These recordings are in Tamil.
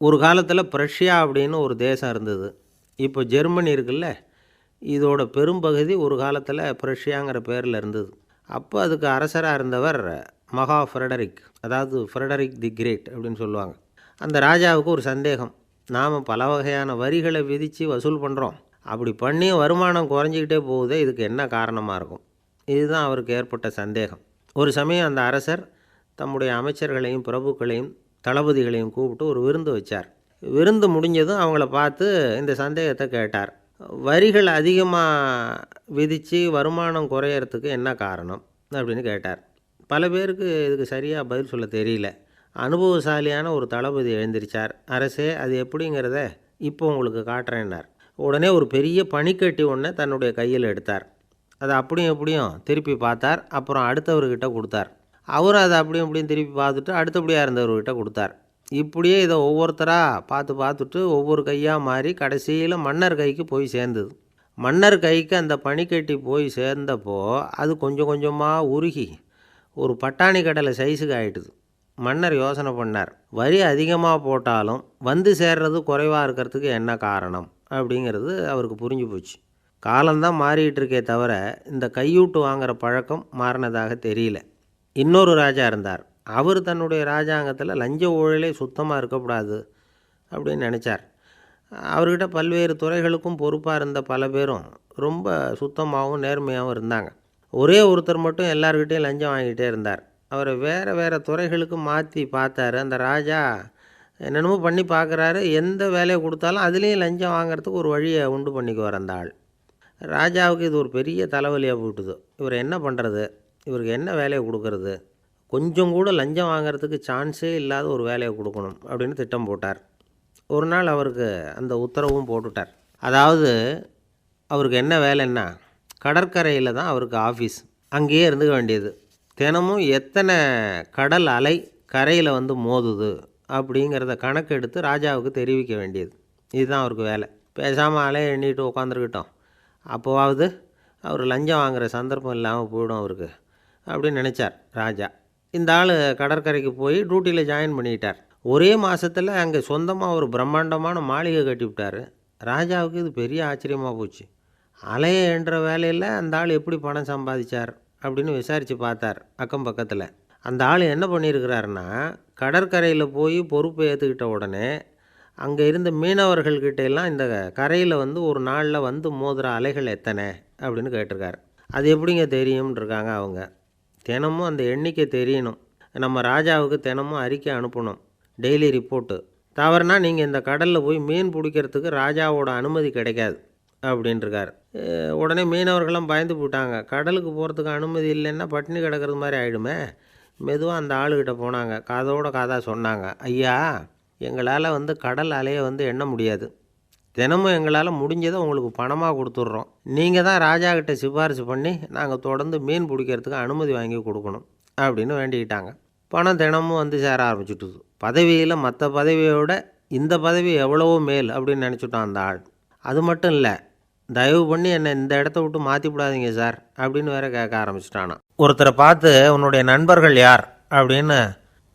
ஒரு காலத்தில் பிரஷ்யா அப்படின்னு ஒரு தேசம் இருந்தது. இப்போ ஜெர்மனி இருக்குல்ல, இதோட பெரும்பகுதி ஒரு காலத்தில் பிரஷ்யாங்கிற பேரில் இருந்தது. அப்போ அதுக்கு அரசராக இருந்தவர் மகா ஃப்ரெடரிக், அதாவது ஃப்ரெடரிக் தி கிரேட் அப்படின்னு சொல்லுவாங்க. அந்த ராஜாவுக்கு ஒரு சந்தேகம். நாம் பல வகையான வரிகளை விதித்து வசூல் பண்ணுறோம், அப்படி பண்ணி வருமானம் குறைஞ்சிக்கிட்டே போகுதே, இதுக்கு என்ன காரணமாக இருக்கும்? இதுதான் அவருக்கு ஏற்பட்ட சந்தேகம். ஒரு சமயம் அந்த அரசர் தம்முடைய அமைச்சர்களையும் பிரபுக்களையும் தளபதிகளையும் கூப்பிட்டு ஒரு விருந்து வச்சார். விருந்து முடிஞ்சதும் அவங்கள பார்த்து இந்த சந்தேகத்தை கேட்டார். வரிகள் அதிகமாக விதித்து வருமானம் குறையறதுக்கு என்ன காரணம் அப்படின்னு கேட்டார். பல பேருக்கு இதுக்கு சரியாக பதில் சொல்ல தெரியல. அனுபவசாலியான ஒரு தளபதி எழுந்திரிச்சார். அரசே, அது எப்படிங்கிறத இப்போ உங்களுக்கு காட்டுறேன்னார். உடனே ஒரு பெரிய பனிக்கட்டி ஒன்றை தன்னுடைய கையில் எடுத்தார். அதை அப்படியும் எப்படியும் திருப்பி பார்த்தார். அப்புறம் அடுத்தவர்கிட்ட கொடுத்தார். அவரும் அதை அப்படியும் இப்படியும் திருப்பி பார்த்துட்டு அடுத்தபடியாக இருந்தவர்கிட்ட கொடுத்தார். இப்படியே இதை ஒவ்வொருத்தராக பார்த்துட்டு ஒவ்வொரு கையாக மாறி கடைசியில் மன்னர் கைக்கு போய் சேர்ந்தது. மன்னர் கைக்கு அந்த பனிக்கட்டி போய் சேர்ந்தப்போ அது கொஞ்சம் கொஞ்சமாக உருகி ஒரு பட்டாணி கடலை சைஸுக்கு ஆகிட்டுது. மன்னர் யோசனை பண்ணார், வரி அதிகமாக போட்டாலும் வந்து சேர்றது குறைவாக இருக்கிறதுக்கு என்ன காரணம் அப்படிங்கிறது அவருக்கு புரிஞ்சு போச்சு. காலம்தான் மாறிட்டு இருக்கே தவிர இந்த கையூட்டு வாங்குகிற பழக்கம் மாறினதாக தெரியல. இன்னொரு ராஜா இருந்தார். அவர் தன்னுடைய ராஜாங்கத்தில் லஞ்ச ஊழலே சுத்தமாக இருக்கக்கூடாது அப்படின்னு நினச்சார். அவர்கிட்ட பல்வேறு துறைகளுக்கும் பொறுப்பாக இருந்த பல பேரும் ரொம்ப சுத்தமாகவும் நேர்மையாகவும் இருந்தாங்க. ஒரே ஒருத்தர் மட்டும் எல்லார்கிட்டையும் லஞ்சம் வாங்கிட்டே இருந்தார். அவரை வேறு வேறு துறைகளுக்கு மாற்றி பார்த்தாரு. அந்த ராஜா என்னென்னமோ பண்ணி பார்க்குறாரு. எந்த வேலையை கொடுத்தாலும் அதுலேயும் லஞ்சம் வாங்கிறதுக்கு ஒரு வழியை உண்டு பண்ணிக்குவார் அந்த ஆள். ராஜாவுக்கு இது ஒரு பெரிய தலைவலியாக போட்டுது. இவர் என்ன பண்ணுறது, இவருக்கு என்ன வேலையை கொடுக்கறது, கொஞ்சம் கூட லஞ்சம் வாங்கிறதுக்கு சான்ஸே இல்லாத ஒரு வேலையை கொடுக்கணும் அப்படின்னு திட்டம் போட்டார். ஒரு நாள் அவருக்கு அந்த உத்தரவும் போட்டுட்டார். அதாவது அவருக்கு என்ன வேலைன்னா, கடற்கரையில் தான் அவருக்கு ஆஃபீஸ். அங்கேயே இருந்துக்க வேண்டியது. தினமும் எத்தனை கடல் அலை கரையில் வந்து மோதுது அப்படிங்கிறத கணக்கெடுத்து ராஜாவுக்கு தெரிவிக்க வேண்டியது. இதுதான் அவருக்கு வேலை. பேசாமல் அலையை எண்ணிட்டு உட்காந்துருக்கிட்டோம், அப்போவாவது அவர் லஞ்சம் வாங்குகிற சந்தர்ப்பம் இல்லாமல் போயிடும் அவருக்கு அப்படின்னு நினச்சார் ராஜா. இந்த ஆள் கடற்கரைக்கு போய் டியூட்டியில் ஜாயின் பண்ணிக்கிட்டார். ஒரே மாதத்தில் அங்கே சொந்தமாக ஒரு பிரம்மாண்டமான மாளிகை கட்டிவிட்டார். ராஜாவுக்கு இது பெரிய ஆச்சரியமாக போச்சு. அலையை என்ற வேலையில் அந்த ஆள் எப்படி பணம் சம்பாதிச்சார் அப்படின்னு விசாரித்து பார்த்தார் அக்கம் பக்கத்தில். அந்த ஆள் என்ன பண்ணியிருக்கிறாருன்னா, கடற்கரையில் போய் பொறுப்பை ஏற்றுக்கிட்ட உடனே அங்கே இருந்த மீனவர்கள்கிட்ட எல்லாம் இந்த கரையில் வந்து ஒரு நாளில் வந்து மோதுகிற அலைகள் எத்தனை அப்படின்னு கேட்டிருக்காரு. அது எப்படிங்க தெரியும்னு இருக்காங்க அவங்க. தினமும் அந்த எண்ணிக்கை தெரியணும். நம்ம ராஜாவுக்கு தினமும் அறிக்கை அனுப்பணும், டெய்லி ரிப்போர்ட்டு. தவறுனா நீங்கள் இந்த கடலில் போய் மீன் பிடிக்கிறதுக்கு ராஜாவோட அனுமதி கிடைக்காது அப்படின்ட்டுருக்கார். உடனே மீனவர்கள்லாம் பயந்து போட்டாங்க. கடலுக்கு போகிறதுக்கு அனுமதி இல்லைன்னா பட்டினி கிடக்கிறது மாதிரி ஆகிடுமே. மெதுவாக அந்த ஆளுக்கிட்ட போனாங்க. காதோட காதாக சொன்னாங்க, ஐயா, எங்களால் வந்து கடல் அலையை வந்து எண்ண முடியாது. தினமும் எங்களால் முடிஞ்சதை உங்களுக்கு பணமாக கொடுத்துட்றோம். நீங்கள் தான் ராஜா கிட்ட சிபாரிசு பண்ணி நாங்கள் தொடர்ந்து மீன் பிடிக்கிறதுக்கு அனுமதி வாங்கி கொடுக்கணும் அப்படின்னு வேண்டிக்கிட்டாங்க. பணம் தினமும் வந்து சேர ஆரம்பிச்சுட்டுது. பதவியில் மற்ற பதவியோட இந்த பதவி எவ்வளவோ மேல் அப்படின்னு நினச்சிட்டான் அந்த ஆள். அது மட்டும் இல்லை, தயவு பண்ணி என்னை இந்த இடத்த விட்டு மாற்றி விடாதீங்க சார் அப்படின்னு வேற கேட்க ஆரம்பிச்சிட்டானா. ஒருத்தரை பார்த்து உன்னுடைய நண்பர்கள் யார் அப்படின்னு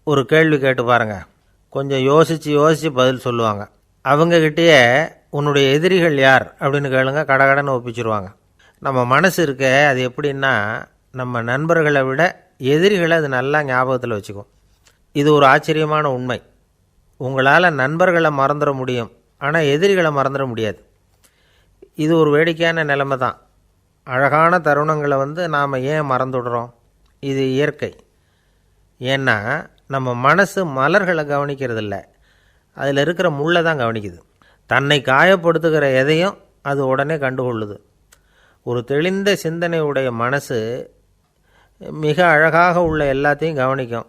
ஒரு கேள்வி கேட்டு பாருங்க. கொஞ்சம் யோசித்து பதில் சொல்லுவாங்க. அவங்கக்கிட்டேயே உன்னுடைய எதிரிகள் யார் அப்படின்னு கேளுங்க, கடகடன்னு ஒப்பிச்சிருவாங்க. நம்ம மனசு இருக்க, அது எப்படின்னா, நம்ம நண்பர்களை விட எதிரிகளை அது நல்லா ஞாபகத்தில் வச்சுக்கும். இது ஒரு ஆச்சரியமான உண்மை. உங்களால் நண்பர்களை மறந்துட முடியும், ஆனால் எதிரிகளை மறந்துட முடியாது. இது ஒரு வேடிக்கையான நிலைமை தான். அழகான தருணங்களை வந்து நாம் ஏன் மறந்துடுறோம்? இது இயற்கை. ஏன்னா நம்ம மனசு மலர்களை கவனிக்கிறதில்ல, அதில் இருக்கிற முள்ளை தான் கவனிக்குது. தன்னை காயப்படுத்துகிற எதையும் அது உடனே கண்டுகொள்ளுது. ஒரு தெளிந்த சிந்தனையுடைய மனசு மிக அழகாக உள்ள எல்லாத்தையும் கவனிக்கும்.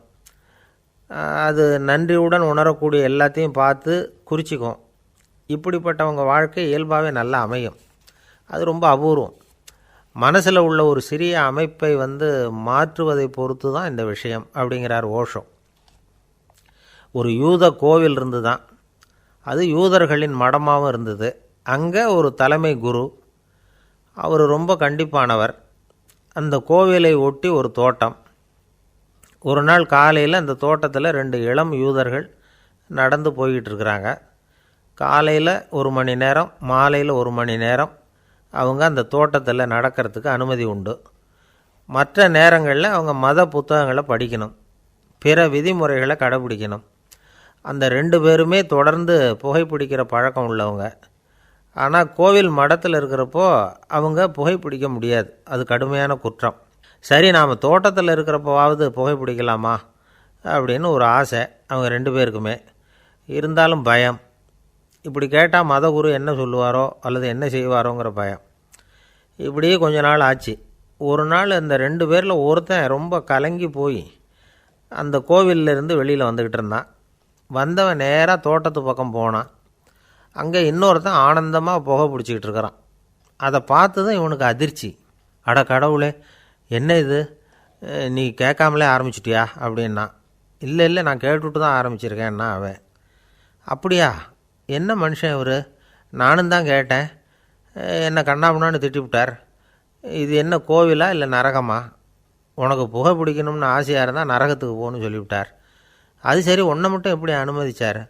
அது நன்றியுடன் உணரக்கூடிய எல்லாத்தையும் பார்த்து குறிச்சிக்கும். இப்படிப்பட்டவங்க வாழ்க்கை இயல்பாகவே நல்லா அமையும். அது ரொம்ப அபூர்வம். மனசில் உள்ள ஒரு சிறிய அமைப்பை வந்து மாற்றுவதை பொறுத்து தான் இந்த விஷயம் அப்படிங்கிறார் ஓஷோ. ஒரு யூத கோவில் இருந்து தான், அது யூதர்களின் மடமாகவும் இருந்தது. அங்கே ஒரு தலைமை குரு, அவர் ரொம்ப கண்டிப்பானவர். அந்த கோவிலை ஒட்டி ஒரு தோட்டம். ஒரு நாள் காலையில் அந்த தோட்டத்தில் 2 இளம் யூதர்கள் நடந்து போய்கிட்டு இருக்கிறாங்க. காலையில் 1 மணி நேரம், மாலையில் 1 மணி நேரம் அவங்க அந்த தோட்டத்தில் நடக்கிறதுக்கு அனுமதி உண்டு. மற்ற நேரங்களில் அவங்க மத புத்தகங்களை படிக்கணும், பிற விதிமுறைகளை கடைப்பிடிக்கணும். அந்த 2 பேருமே தொடர்ந்து புகைப்பிடிக்கிற பழக்கம் உள்ளவங்க. ஆனால் கோவில் மடத்தில் இருக்கிறப்போ அவங்க புகைப்பிடிக்க முடியாது, அது கடுமையான குற்றம். சரி, நாம் தோட்டத்தில் இருக்கிறப்போவாவது புகைப்பிடிக்கலாமா அப்படின்னு ஒரு ஆசை அவங்க 2 பேருக்குமே. இருந்தாலும் பயம். இப்படி கேட்டால் மதகுரு என்ன சொல்லுவாரோ அல்லது என்ன செய்வாரோங்கிற பயம். இப்படியே கொஞ்ச நாள் ஆச்சு. ஒரு நாள் இந்த 2 பேரில் ஒருத்தன் ரொம்ப கலங்கி போய் அந்த கோவிலிருந்து வெளியில் வந்துக்கிட்டு இருந்தான். வந்தவன் நேராக தோட்டத்து பக்கம் போனான். அங்கே இன்னொருத்தன் ஆனந்தமாக புகை பிடிச்சிக்கிட்டு இருக்கிறான். அதை பார்த்து தான் இவனுக்கு அதிர்ச்சி. அட கடவுளே, என்ன இது, நீ கேட்காமலே ஆரம்பிச்சிட்டியா அப்படின்னா. இல்லை இல்லை, நான் கேட்டுவிட்டு தான் ஆரம்பிச்சிருக்கேன்னா அவன். அப்படியா, என்ன மனுஷன் இவர், நானும் தான் கேட்டேன், என்ன கண்ணாபுண்ணான்னு திட்டிவிட்டார். இது என்ன கோவிலா இல்லை நரகமா? உனக்கு புகை பிடிக்கணும்னு ஆசையாக இருந்தால் நரகத்துக்கு போகணும்னு சொல்லிவிட்டார். அது சரி, உன்னை மட்டும் எப்படி அனுமதிச்சார்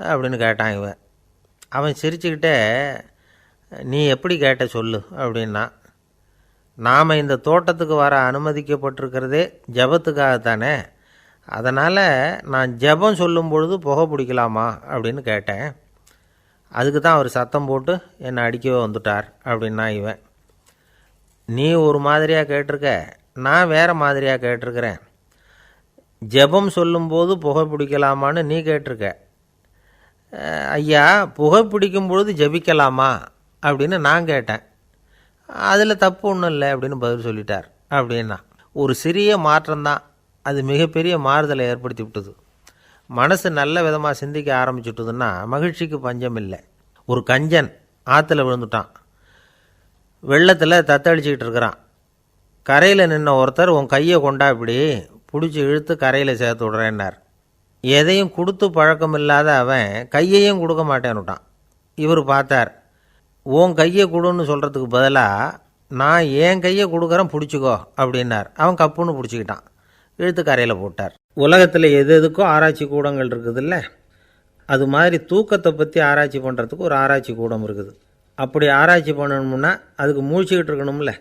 அப்படின்னு கேட்டான் இவன். அவன் சிரிச்சுக்கிட்டே, நீ எப்படி கேட்ட சொல்லு அப்படின்னா. நாம் இந்த தோட்டத்துக்கு வர அனுமதிக்கப்பட்டிருக்கிறதே ஜபத்துக்காகத்தானே, அதனால் நான் ஜபம் சொல்லும் பொழுது புகை பிடிக்கலாமா அப்படின்னு கேட்டேன். அதுக்கு தான் அவர் சத்தம் போட்டு என்னை அடிக்கவே வந்துட்டார் அப்படின்னா இவன். நீ ஒரு மாதிரியாக கேட்டிருக்க, நான் வேறு மாதிரியாக கேட்டிருக்கிறேன். ஜபம் சொல்லும்போது புகை பிடிக்கலாமான்னு நீ கேட்டிருக்க. ஐயா, புகை பிடிக்கும் பொழுது ஜபிக்கலாமா அப்படின்னு நான் கேட்டேன். அதில் தப்பு ஒன்றும் இல்லை அப்படின்னு பதில் சொல்லிட்டார் அப்படின்னா. ஒரு சிறிய மாற்றம்தான் அது மிகப்பெரிய மாறுதலை ஏற்படுத்தி விட்டது. மனசு நல்ல விதமாக சிந்திக்க ஆரம்பிச்சுட்டுதுன்னா மகிழ்ச்சிக்கு பஞ்சம் இல்லை. ஒரு கஞ்சன் ஆற்றுல விழுந்துட்டான். வெள்ளத்தில் தத்தளிச்சிக்கிட்டு இருக்கிறான். கரையில் நின்ன ஒருத்தர், உன் கையை கொண்டா இப்படி பிடிச்சி இழுத்து கரையில் சேர்த்து விட்றேன்னார். எதையும் கொடுத்து பழக்கம் இல்லாத அவன் கையையும் கொடுக்க மாட்டேன்னுட்டான். இவர் பார்த்தார். உன் கையை கொடுன்னு சொல்கிறதுக்கு பதிலாக நான் என் கையை கொடுக்குறேன் பிடிச்சிக்கோ அப்படின்னார். அவன் கப்புன்னு பிடிச்சிக்கிட்டான், இழுத்து கரையில் போட்டார். உலகத்தில் எது எதுக்கோ ஆராய்ச்சி கூடங்கள் இருக்குதுல்ல, அது மாதிரி தூக்கத்தை பற்றி ஆராய்ச்சி பண்ணுறதுக்கு ஒரு ஆராய்ச்சி கூடம் இருக்குது. அப்படி ஆராய்ச்சி பண்ணணும்னா அதுக்கு மூழ்கிக்கிட்டு இருக்கணும்ல.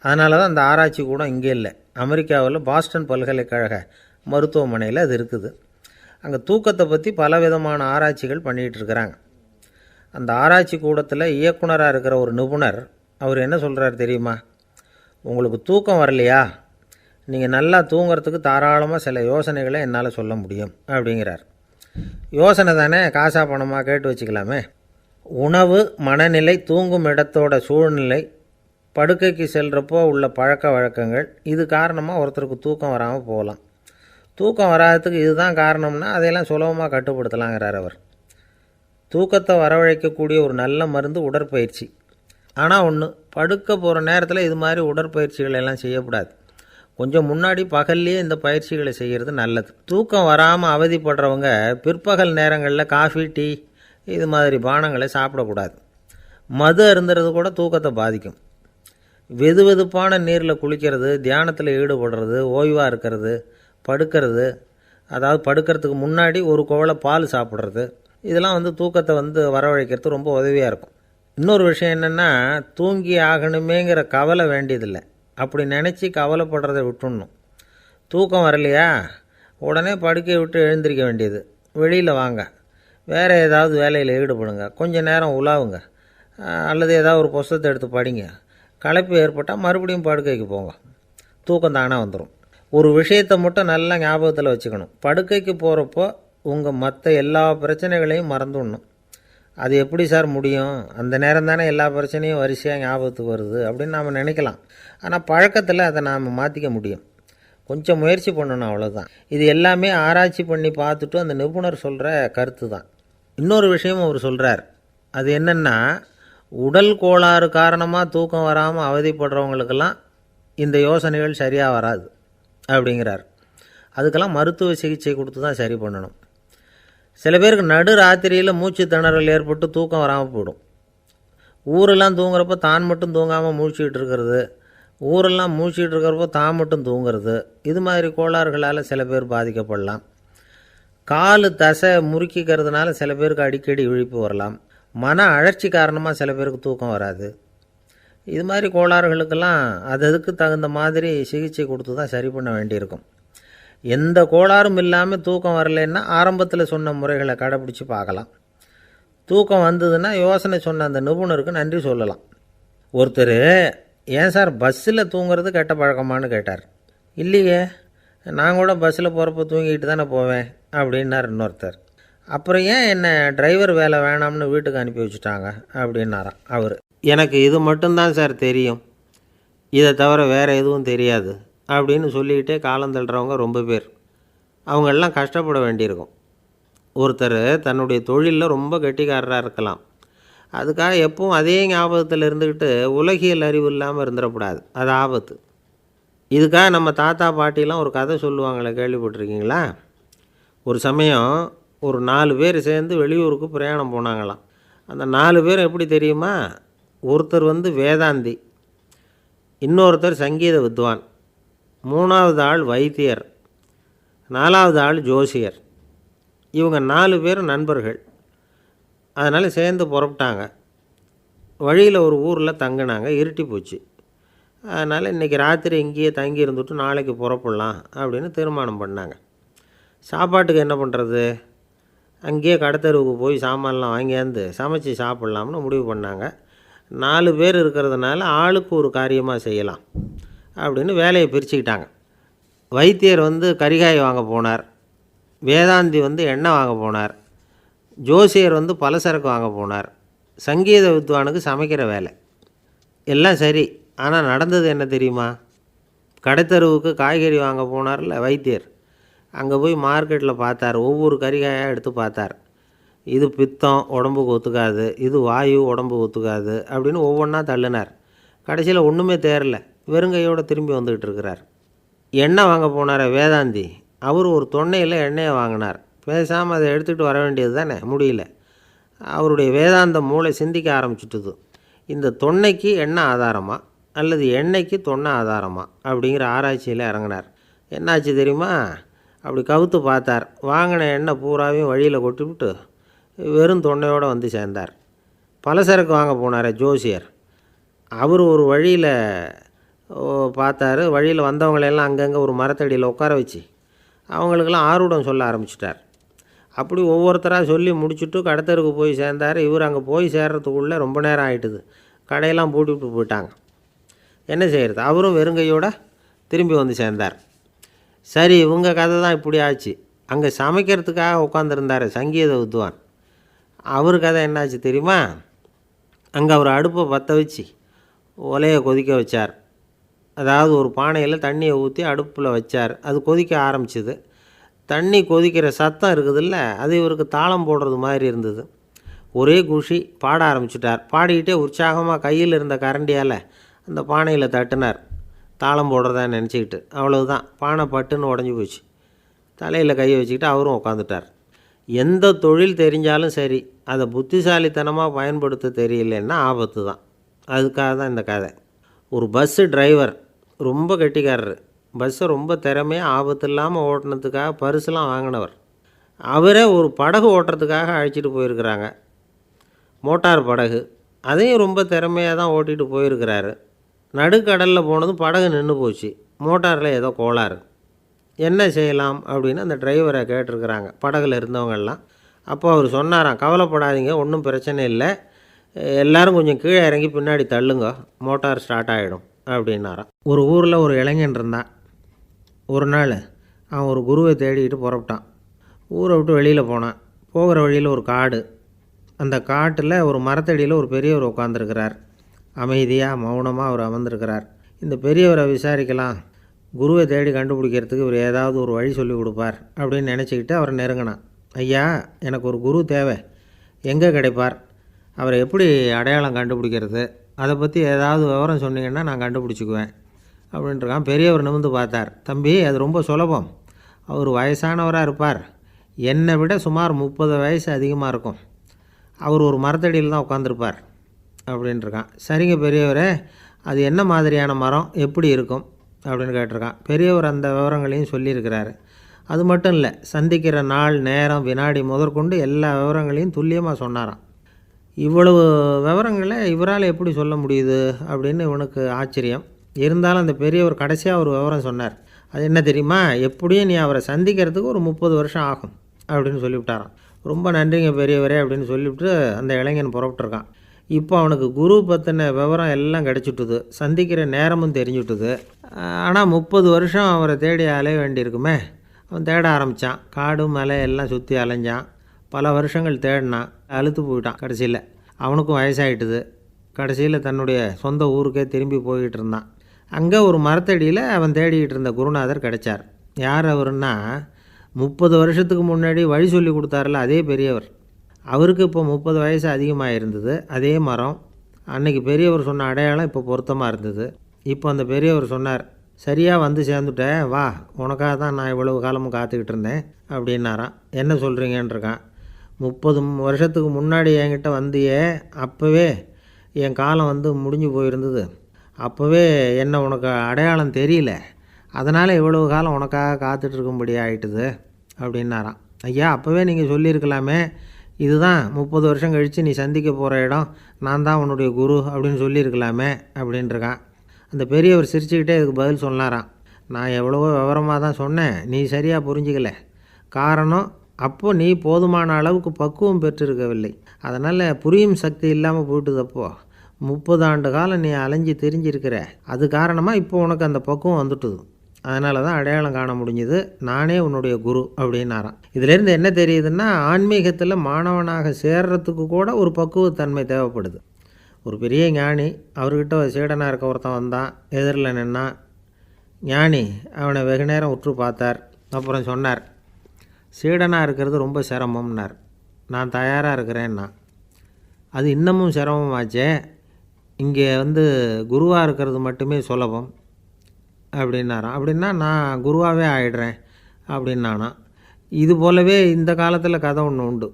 அதனால தான் அந்த ஆராய்ச்சி கூடம் இங்கே இல்லை. அமெரிக்காவில் பாஸ்டன் பல்கலைக்கழக மருத்துவமனையில் அது இருக்குது. அங்கே தூக்கத்தை பற்றி பலவிதமான ஆராய்ச்சிகள் பண்ணிகிட்டு இருக்கிறாங்க. அந்த ஆராய்ச்சி கூடத்தில் இயக்குனராக இருக்கிற ஒரு நிபுணர், அவர் என்ன சொல்கிறார் தெரியுமா? உங்களுக்கு தூக்கம் வரலையா, நீங்கள் நல்லா தூங்கிறதுக்கு தாராளமாக சில யோசனைகளை என்னால் சொல்ல முடியும் அப்படிங்கிறார். யோசனை தானே, காசா பணமாக கேட்டு வச்சுக்கலாமே. உணவு, மனநிலை, தூங்கும் இடத்தோட சூழ்நிலை, படுக்கைக்கு செல்கிறப்போ உள்ள பழக்க வழக்கங்கள், இது காரணமாக ஒருத்தருக்கு தூக்கம் வராமல் போகலாம். தூக்கம் வராததுக்கு இதுதான் காரணம்னா அதையெல்லாம் சுலபமாக கட்டுப்படுத்தலாங்கிறார் அவர். தூக்கத்தை வரவழைக்கக்கூடிய ஒரு நல்ல மருந்து உடற்பயிற்சி. ஆனால் ஒன்று, படுக்க போகிற நேரத்தில் இது மாதிரி உடற்பயிற்சிகள் எல்லாம் செய்யக்கூடாது. கொஞ்சம் முன்னாடி பகல்லையே இந்த பயிற்சிகளை செய்கிறது நல்லது. தூக்கம் வராமல் அவதிப்படுறவங்க பிற்பகல் நேரங்களில் காஃபி, டீ இது மாதிரி பானங்களை சாப்பிடக்கூடாது. மது அருந்துறது கூட தூக்கத்தை பாதிக்கும். வெது வெதுப்பான நீரில் குளிக்கிறது, தியானத்தில் ஈடுபடுறது, ஓய்வாக இருக்கிறது, படுக்கிறது, அதாவது படுக்கிறதுக்கு முன்னாடி ஒரு குவளை பால் சாப்பிட்றது, இதெல்லாம் தூக்கத்தை வரவழைக்கிறது ரொம்ப உதவியாக இருக்கும். இன்னொரு விஷயம் என்னென்னா, தூங்கி ஆகணுமேங்கிற கவலை வேண்டியதில்லை. அப்படி நினச்சி கவலைப்படுறதை விட்டுடணும். தூக்கம் வரலையா, உடனே படுக்கையை விட்டு எழுந்திரிக்க வேண்டியது. வெளியில் வாங்க, வேறு ஏதாவது வேலையில் ஈடுபடுங்க, கொஞ்சம் நேரம் உலாவுங்க, அல்லது ஏதாவது ஒரு புஸ்தகத்தை எடுத்து படிங்க. களைப்பு ஏற்பட்டால் மறுபடியும் படுக்கைக்கு போங்க, தூக்கம் தானே வந்துடும். ஒரு விஷயத்தை மட்டும் நல்லா ஞாபகத்தில் வச்சுக்கணும். படுக்கைக்கு போகிறப்போ உங்கள் மற்ற எல்லா பிரச்சனைகளையும் மறந்துடணும். அது எப்படி சார் முடியும், அந்த நேரம் தானே எல்லா பிரச்சனையும் வரிசையாக ஞாபகத்துக்கு வருது அப்படின்னு நாம் நினைக்கலாம். ஆனால் பழக்கத்தில் அதை நாம் மாற்றிக்க முடியும். கொஞ்சம் முயற்சி பண்ணணும், அவ்வளோதான். இது எல்லாமே ஆராய்ச்சி பண்ணி பார்த்துட்டு அந்த நிபுணர் சொல்கிற கருத்து தான். இன்னொரு விஷயமும் அவர் சொல்கிறார். அது என்னென்னா, உடல் கோளாறு காரணமாக தூக்கம் வராமல் அவதிப்படுறவங்களுக்கெல்லாம் இந்த யோசனைகள் சரியாக வராது அப்படிங்கிறார். அதுக்கெல்லாம் மருத்துவ சிகிச்சை கொடுத்து தான் சரி பண்ணணும். சில பேருக்கு நடு ராத்திரியில் மூச்சு திணறல் ஏற்பட்டு தூக்கம் வராமல் போயிடும். ஊரெல்லாம் தூங்குறப்போ தான் மட்டும் தூங்காமல் மூழ்கிட்டு இருக்கிறது, ஊரெல்லாம் மூழ்கிட்டு இருக்கிறப்போ தான் மட்டும் தூங்குறது, இது மாதிரி கோளாறுகளால் சில பேர் பாதிக்கப்படலாம். காலு தசை முறுக்கிக்கிறதுனால சில பேருக்கு அடிக்கடி விழிப்பு வரலாம். மன அழற்சி காரணமாக சில பேருக்கு தூக்கம் வராது. இது மாதிரி கோளாறுகளுக்கெல்லாம் அதுக்கு தகுந்த மாதிரி சிகிச்சை கொடுத்து தான் சரி பண்ண வேண்டியிருக்கும். எந்த கோளாறும் இல்லாமல் தூக்கம் வரலைன்னா ஆரம்பத்தில் சொன்ன முறைகளை கடைப்பிடிச்சி பார்க்கலாம். தூக்கம் வந்ததுன்னா யோசனை சொன்ன அந்த நிபுணருக்கு நன்றி சொல்லலாம். ஒருத்தர், ஏன் சார் பஸ்ஸில் தூங்குறது கெட்ட பழக்கமானு கேட்டார். இல்லையே, நான் கூட பஸ்ஸில் போகிறப்ப தூங்கிட்டு தானே போவேன் அப்படின்னார் இன்னொருத்தர். அப்புறம் ஏன் என்ன டிரைவர் வேலை வேணாம்னு வீட்டுக்கு அனுப்பி வச்சுட்டாங்க அப்படின்னாராம் அவர். எனக்கு இது மட்டும்தான் சார் தெரியும், இதை தவிர வேறு எதுவும் தெரியாது அப்படின்னு சொல்லிக்கிட்டே காலம் தள்ளுறவங்க ரொம்ப பேர். அவங்களெல்லாம் கஷ்டப்பட வேண்டியிருக்கும். ஒருத்தர் தன்னுடைய தொழிலில் ரொம்ப கெட்டிக்காரராக இருக்கலாம். அதுக்காக எப்பவும் அதே ஞாபகத்தில் இருந்துக்கிட்டு உலகியல் அறிவு இல்லாமல் இருந்துடக்கூடாது, அது ஆபத்து. இதுக்காக நம்ம தாத்தா பாட்டிலாம் ஒரு கதை சொல்லுவாங்களே, கேள்விப்பட்டிருக்கீங்களா? ஒரு சமயம் ஒரு 4 பேர் சேர்ந்து வெளியூருக்கு பிரயாணம் போனாங்களாம். அந்த 4 பேர் எப்படி தெரியுமா? ஒருத்தர் வேதாந்தி, இன்னொருத்தர் சங்கீத வித்வான், 3வது ஆள் வைத்தியர், 4வது ஆள் ஜோசியர். இவங்க 4 பேரும் நண்பர்கள். அதனால் சேர்ந்து புறப்பட்டாங்க. வழியில் ஒரு ஊரில் தங்கினாங்க. இருட்டி போச்சு. அதனால் இன்றைக்கி ராத்திரி இங்கேயே தங்கி இருந்துட்டு நாளைக்கு புறப்படலாம் அப்படின்னு தீர்மானம் பண்ணாங்க. சாப்பாட்டுக்கு என்ன பண்ணுறது? அங்கேயே கடத்தெருவுக்கு போய் சாமான்லாம் வாங்கியாந்து சமைச்சு சாப்பிட்லாம்னு முடிவு பண்ணாங்க. 4 பேர் இருக்கிறதுனால ஆளுக்கு ஒரு காரியமாக செய்யலாம் அப்படின்னு வேலையை பிரிச்சுக்கிட்டாங்க. வைத்தியர் கரிகாய் வாங்க போனார், வேதாந்தி எண்ணெய் வாங்க போனார், ஜோசியர் பலசரக்கு வாங்க போனார், சங்கீத வித்வானுக்கு சமைக்கிற வேலை. எல்லாம் சரி, ஆனால் நடந்தது என்ன தெரியுமா? கடைத்தெருவுக்கு காய்கறி வாங்க போனார்ல வைத்தியர், அங்கே போய் மார்க்கெட்டில் பார்த்தார். ஒவ்வொரு கரிகாயாக எடுத்து பார்த்தார். இது பித்தம், உடம்புக்கு ஒத்துக்காது, இது வாயு, உடம்புக்கு ஒத்துக்காது அப்படின்னு ஒவ்வொன்றா தள்ளினார். கடைசியில் ஒன்றுமே தேரல, வெறுங்கையோடு திரும்பி வந்துக்கிட்டு இருக்கிறார். எண்ணெய் வாங்க போனார் வேதாந்தி, அவர் ஒரு தொன்னையில் எண்ணெயை வாங்கினார். பேசாமல் அதை எடுத்துகிட்டு வர வேண்டியது தானே, முடியல. அவருடைய வேதாந்த மூளை சிந்திக்க ஆரம்பிச்சுட்டுது. இந்த தொன்னைக்கு எண்ணெய் ஆதாரமா அல்லது எண்ணெய்க்கு தொன்னை ஆதாரமா அப்படிங்கிற ஆராய்ச்சியில் இறங்கினார். என்னாச்சு தெரியுமா? அப்படி கவுத்து பார்த்தார். வாங்கின எண்ணெய் பூராவையும் வழியில் கொட்டிவிட்டு வெறும் தொன்னையோடு சேர்ந்தார். பலசரக்கு வாங்க போனார் ஜோசியர், அவர் ஒரு வழியில் பார்த்தார். வழியில் வந்தவங்களெல்லாம் அங்கங்கே ஒரு மரத்தடியில் உட்கார வச்சு அவங்களுக்கெல்லாம் ஆர்வம் சொல்ல ஆரம்பிச்சிட்டார். அப்படி ஒவ்வொருத்தராக சொல்லி முடிச்சுட்டு கடத்தருக்கு போய் சேர்ந்தார். இவர் அங்கே போய் சேர்றதுக்குள்ளே ரொம்ப நேரம் ஆகிட்டுது. கடையெல்லாம் பூட்டிவிட்டு போயிட்டாங்க. என்ன செய்கிறது? அவரும் வெறுங்கையோடு திரும்பி சேர்ந்தார். சரி, இவங்க கதை தான் இப்படி ஆச்சு. அங்கே சமைக்கிறதுக்காக உட்காந்துருந்தார் சங்கீத வித்வான், அவர் கதை என்னாச்சு தெரியுமா? அங்கே அவர் அடுப்பை பற்ற வச்சு ஒலையை கொதிக்க வச்சார். அதாவது ஒரு பானையில் தண்ணியை ஊற்றி அடுப்பில் வச்சார். அது கொதிக்க ஆரம்பிச்சிது. தண்ணி கொதிக்கிற சத்தம் இருக்குதுல்ல, அது இவருக்கு தாளம் போடுறது மாதிரி இருந்தது. ஒரே குஷி, பாட ஆரம்பிச்சிட்டார். பாடிக்கிட்டே உற்சாகமாக கையில் இருந்த கரண்டியால் அந்த பானையில் தட்டினார், தாளம் போடுறதா நினச்சிக்கிட்டு. அவ்வளவுதான், பானை பட்டுன்னு உடஞ்சி போச்சு. தலையில் கையை வச்சுக்கிட்டு அவரும் உட்காந்துட்டார். எந்த தொழில் தெரிஞ்சாலும் சரி, அதை புத்திசாலித்தனமாக பயன்படுத்த தெரியலன்னா ஆபத்து தான். அதுக்காக தான் இந்த கதை. ஒரு பஸ்ஸு டிரைவர் ரொம்ப கெட்டிக்காரர். பஸ்ஸை ரொம்ப திறமையாக ஆபத்து இல்லாமல் ஓட்டினதுக்காக பரிசுலாம் வாங்கினவர். அவரே ஒரு படகு ஓட்டுறதுக்காக அழைச்சிட்டு போயிருக்கிறாங்க, மோட்டார் படகு. அதையும் ரொம்ப திறமையாக தான் ஓட்டிகிட்டு போயிருக்கிறாரு. நடுக்கடலில் போனதும் படகு நின்று போச்சு. மோட்டாரில் ஏதோ கோளாறு. என்ன செய்யலாம் அப்படின்னு அந்த டிரைவரை கேட்டிருக்கிறாங்க படகுல இருந்தவங்கெல்லாம். அப்போ அவர் சொன்னாராம், கவலைப்படாதீங்க, ஒன்றும் பிரச்சனை இல்லை, எல்லோரும் கொஞ்சம் கீழே இறங்கி பின்னாடி தள்ளுங்க, மோட்டார் ஸ்டார்ட் ஆகிடும் அப்படின்னாராம். ஒரு ஊரில் ஒரு இளைஞன் இருந்தான். ஒரு நாள் அவன் ஒரு குருவை தேடிக்கிட்டு புறப்பட்டான். ஊரை விட்டு வெளியில் போனான். போகிற வழியில் ஒரு காடு. அந்த காட்டில் ஒரு மரத்தடியில் ஒரு பெரியவர் உட்காந்துருக்கிறார். அமைதியாக மௌனமாக அவர் அமர்ந்திருக்கிறார். இந்த பெரியவரை விசாரிக்கலாம், குருவை தேடி கண்டுபிடிக்கிறதுக்கு இவர் ஏதாவது ஒரு வழி சொல்லி கொடுப்பார் அப்படின்னு நினச்சிக்கிட்டு அவரை நெருங்கினான். ஐயா, எனக்கு ஒரு குரு தேவை, எங்கே கிடைப்பார்? அவரை எப்படி அடையாளம் கண்டுபிடிக்கிறது? அதை பற்றி ஏதாவது விவரம் சொன்னீங்கன்னா நான் கண்டுபிடிச்சிக்குவேன் அப்படின்ட்டுருக்கான். பெரியவர் நிமிர்ந்து பார்த்தார். தம்பி, அது ரொம்ப சுலபம். அவர் வயசானவராக இருப்பார், என்னை விட சுமார் 30 வயசு அதிகமாக இருக்கும். அவர் ஒரு மரத்தடியில் தான் உட்காந்துருப்பார் அப்படின்ட்டுருக்கான். சரிங்க பெரியவரே, அது என்ன மாதிரியான மரம், எப்படி இருக்கும் அப்படின்னு கேட்டிருக்கான். பெரியவர் அந்த விவரங்களையும் சொல்லியிருக்கிறாரு. அது மட்டும் இல்லை, சந்திக்கிற நாள், நேரம், வினாடி முதற்கொண்டு எல்லா விவரங்களையும் துல்லியமாக சொன்னாராம். இவ்வளவு விவரங்களை இவரால் எப்படி சொல்ல முடியுது அப்படின்னு இவனுக்கு ஆச்சரியம். இருந்தாலும் அந்த பெரியவர் கடைசியாக ஒரு விவரம் சொன்னார். அது என்ன தெரியுமா? எப்படியும் நீ அவரை சந்திக்கிறதுக்கு ஒரு 30 வருஷம் ஆகும் அப்படின்னு சொல்லிவிட்டாராம். ரொம்ப நன்றிங்க பெரியவரே அப்படின்னு சொல்லிவிட்டு அந்த இளைஞன் புறப்பட்டுருக்கான். இப்போ அவனுக்கு குரு பற்றின விவரம் எல்லாம் கிடச்சிட்டுது, சந்திக்கிற நேரமும் தெரிஞ்சுட்டுது. ஆனால் 30 வருஷம் அவரை தேடி அலைய வேண்டியிருக்குமே. அவன் தேட ஆரம்பித்தான். காடு மலை எல்லாம் சுற்றி அலைஞ்சான். பல வருஷங்கள் தேடினான். அழுத்து போயிட்டான். கடைசியில் அவனுக்கும் வயசாகிட்டுது. கடைசியில் தன்னுடைய சொந்த ஊருக்கே திரும்பி போய்கிட்டு இருந்தான். அங்கே ஒரு மரத்தடியில் அவன் தேடிக்கிட்டு இருந்த குருநாதர் கிடைச்சார். யார் அவருன்னா, 30 வருஷத்துக்கு முன்னாடி வழி சொல்லி கொடுத்தாரில்ல அதே பெரியவர். அவருக்கு இப்போ 30 வயசு அதிகமாக இருந்தது. அதே மரம். அன்னைக்கு பெரியவர் சொன்ன அடையாளம் இப்போ பொருத்தமாக இருந்தது. இப்போ அந்த பெரியவர் சொன்னார், சரியாக வந்து சேர்ந்துட்டேன், வா, உனக்காக தான் நான் இவ்வளவு காலமும் காத்துக்கிட்டு இருந்தேன் அப்படின்னாராம். என்ன சொல்கிறீங்கன்னு இருக்கான். 30 வருஷத்துக்கு முன்னாடி என்கிட்ட வந்தியே, அப்போவே என் காலம் வந்து முடிஞ்சு போயிருந்தது. அப்போவே என்ன உனக்கு அடையாளம் தெரியல, அதனால் இவ்வளவு காலம் உனக்காக காத்துட்ருக்கும்படி ஆகிட்டுது அப்படின்னாராம். ஐயா, அப்போவே நீங்கள் சொல்லியிருக்கலாமே, இதுதான் 30 வருஷம் கழித்து நீ சந்திக்க போகிற இடம், நான் தான் உன்னுடைய குரு அப்படின்னு சொல்லியிருக்கலாமே அப்படின்ட்டுருக்கான். அந்த பெரியவர் சிரிச்சுக்கிட்டே இதுக்கு பதில் சொன்னாராம். நான் எவ்வளவோ விவரமாக தான் சொன்னேன், நீ சரியாக புரிஞ்சிக்கல. காரணம், அப்போது நீ போதுமான அளவுக்கு பக்குவம் பெற்றிருக்கவில்லை. அதனால் புரியும் சக்தி இல்லாமல் போயிட்டுதப்போ 30 ஆண்டு காலம் நீ அலைஞ்சி தெரிஞ்சிருக்கிற. அது காரணமாக இப்போ உனக்கு அந்த பக்குவம் வந்துட்டுது. அதனால தான் அடையாளம் காண முடிஞ்சுது. நானே உன்னுடைய குரு அப்படின்னாராம். இதிலேருந்து என்ன தெரியுதுன்னா, ஆன்மீகத்தில் மாணவனாக சேர்றதுக்கு கூட ஒரு பக்குவத்தன்மை தேவைப்படுது. ஒரு பெரிய ஞானி, அவர்கிட்ட சீடனாக இருக்க ஒருத்தன் வந்தான். எதிரில் நின்னான். ஞானி அவனை வெகு நேரம் உற்று பார்த்தார். அப்புறம் சொன்னார், சீடனாக இருக்கிறது ரொம்ப சிரமம்னார். நான் தயாராக இருக்கிறேன்னா. அது இன்னமும் சிரமமாச்சே, இங்கே வந்து குருவாக இருக்கிறது மட்டுமே சுலபம் அப்படின்னாராம். அப்படின்னா நான் குருவாகவே ஆகிடுறேன் அப்படின்னானா. இது போலவே இந்த காலத்தில் கதை ஒன்று உண்டு.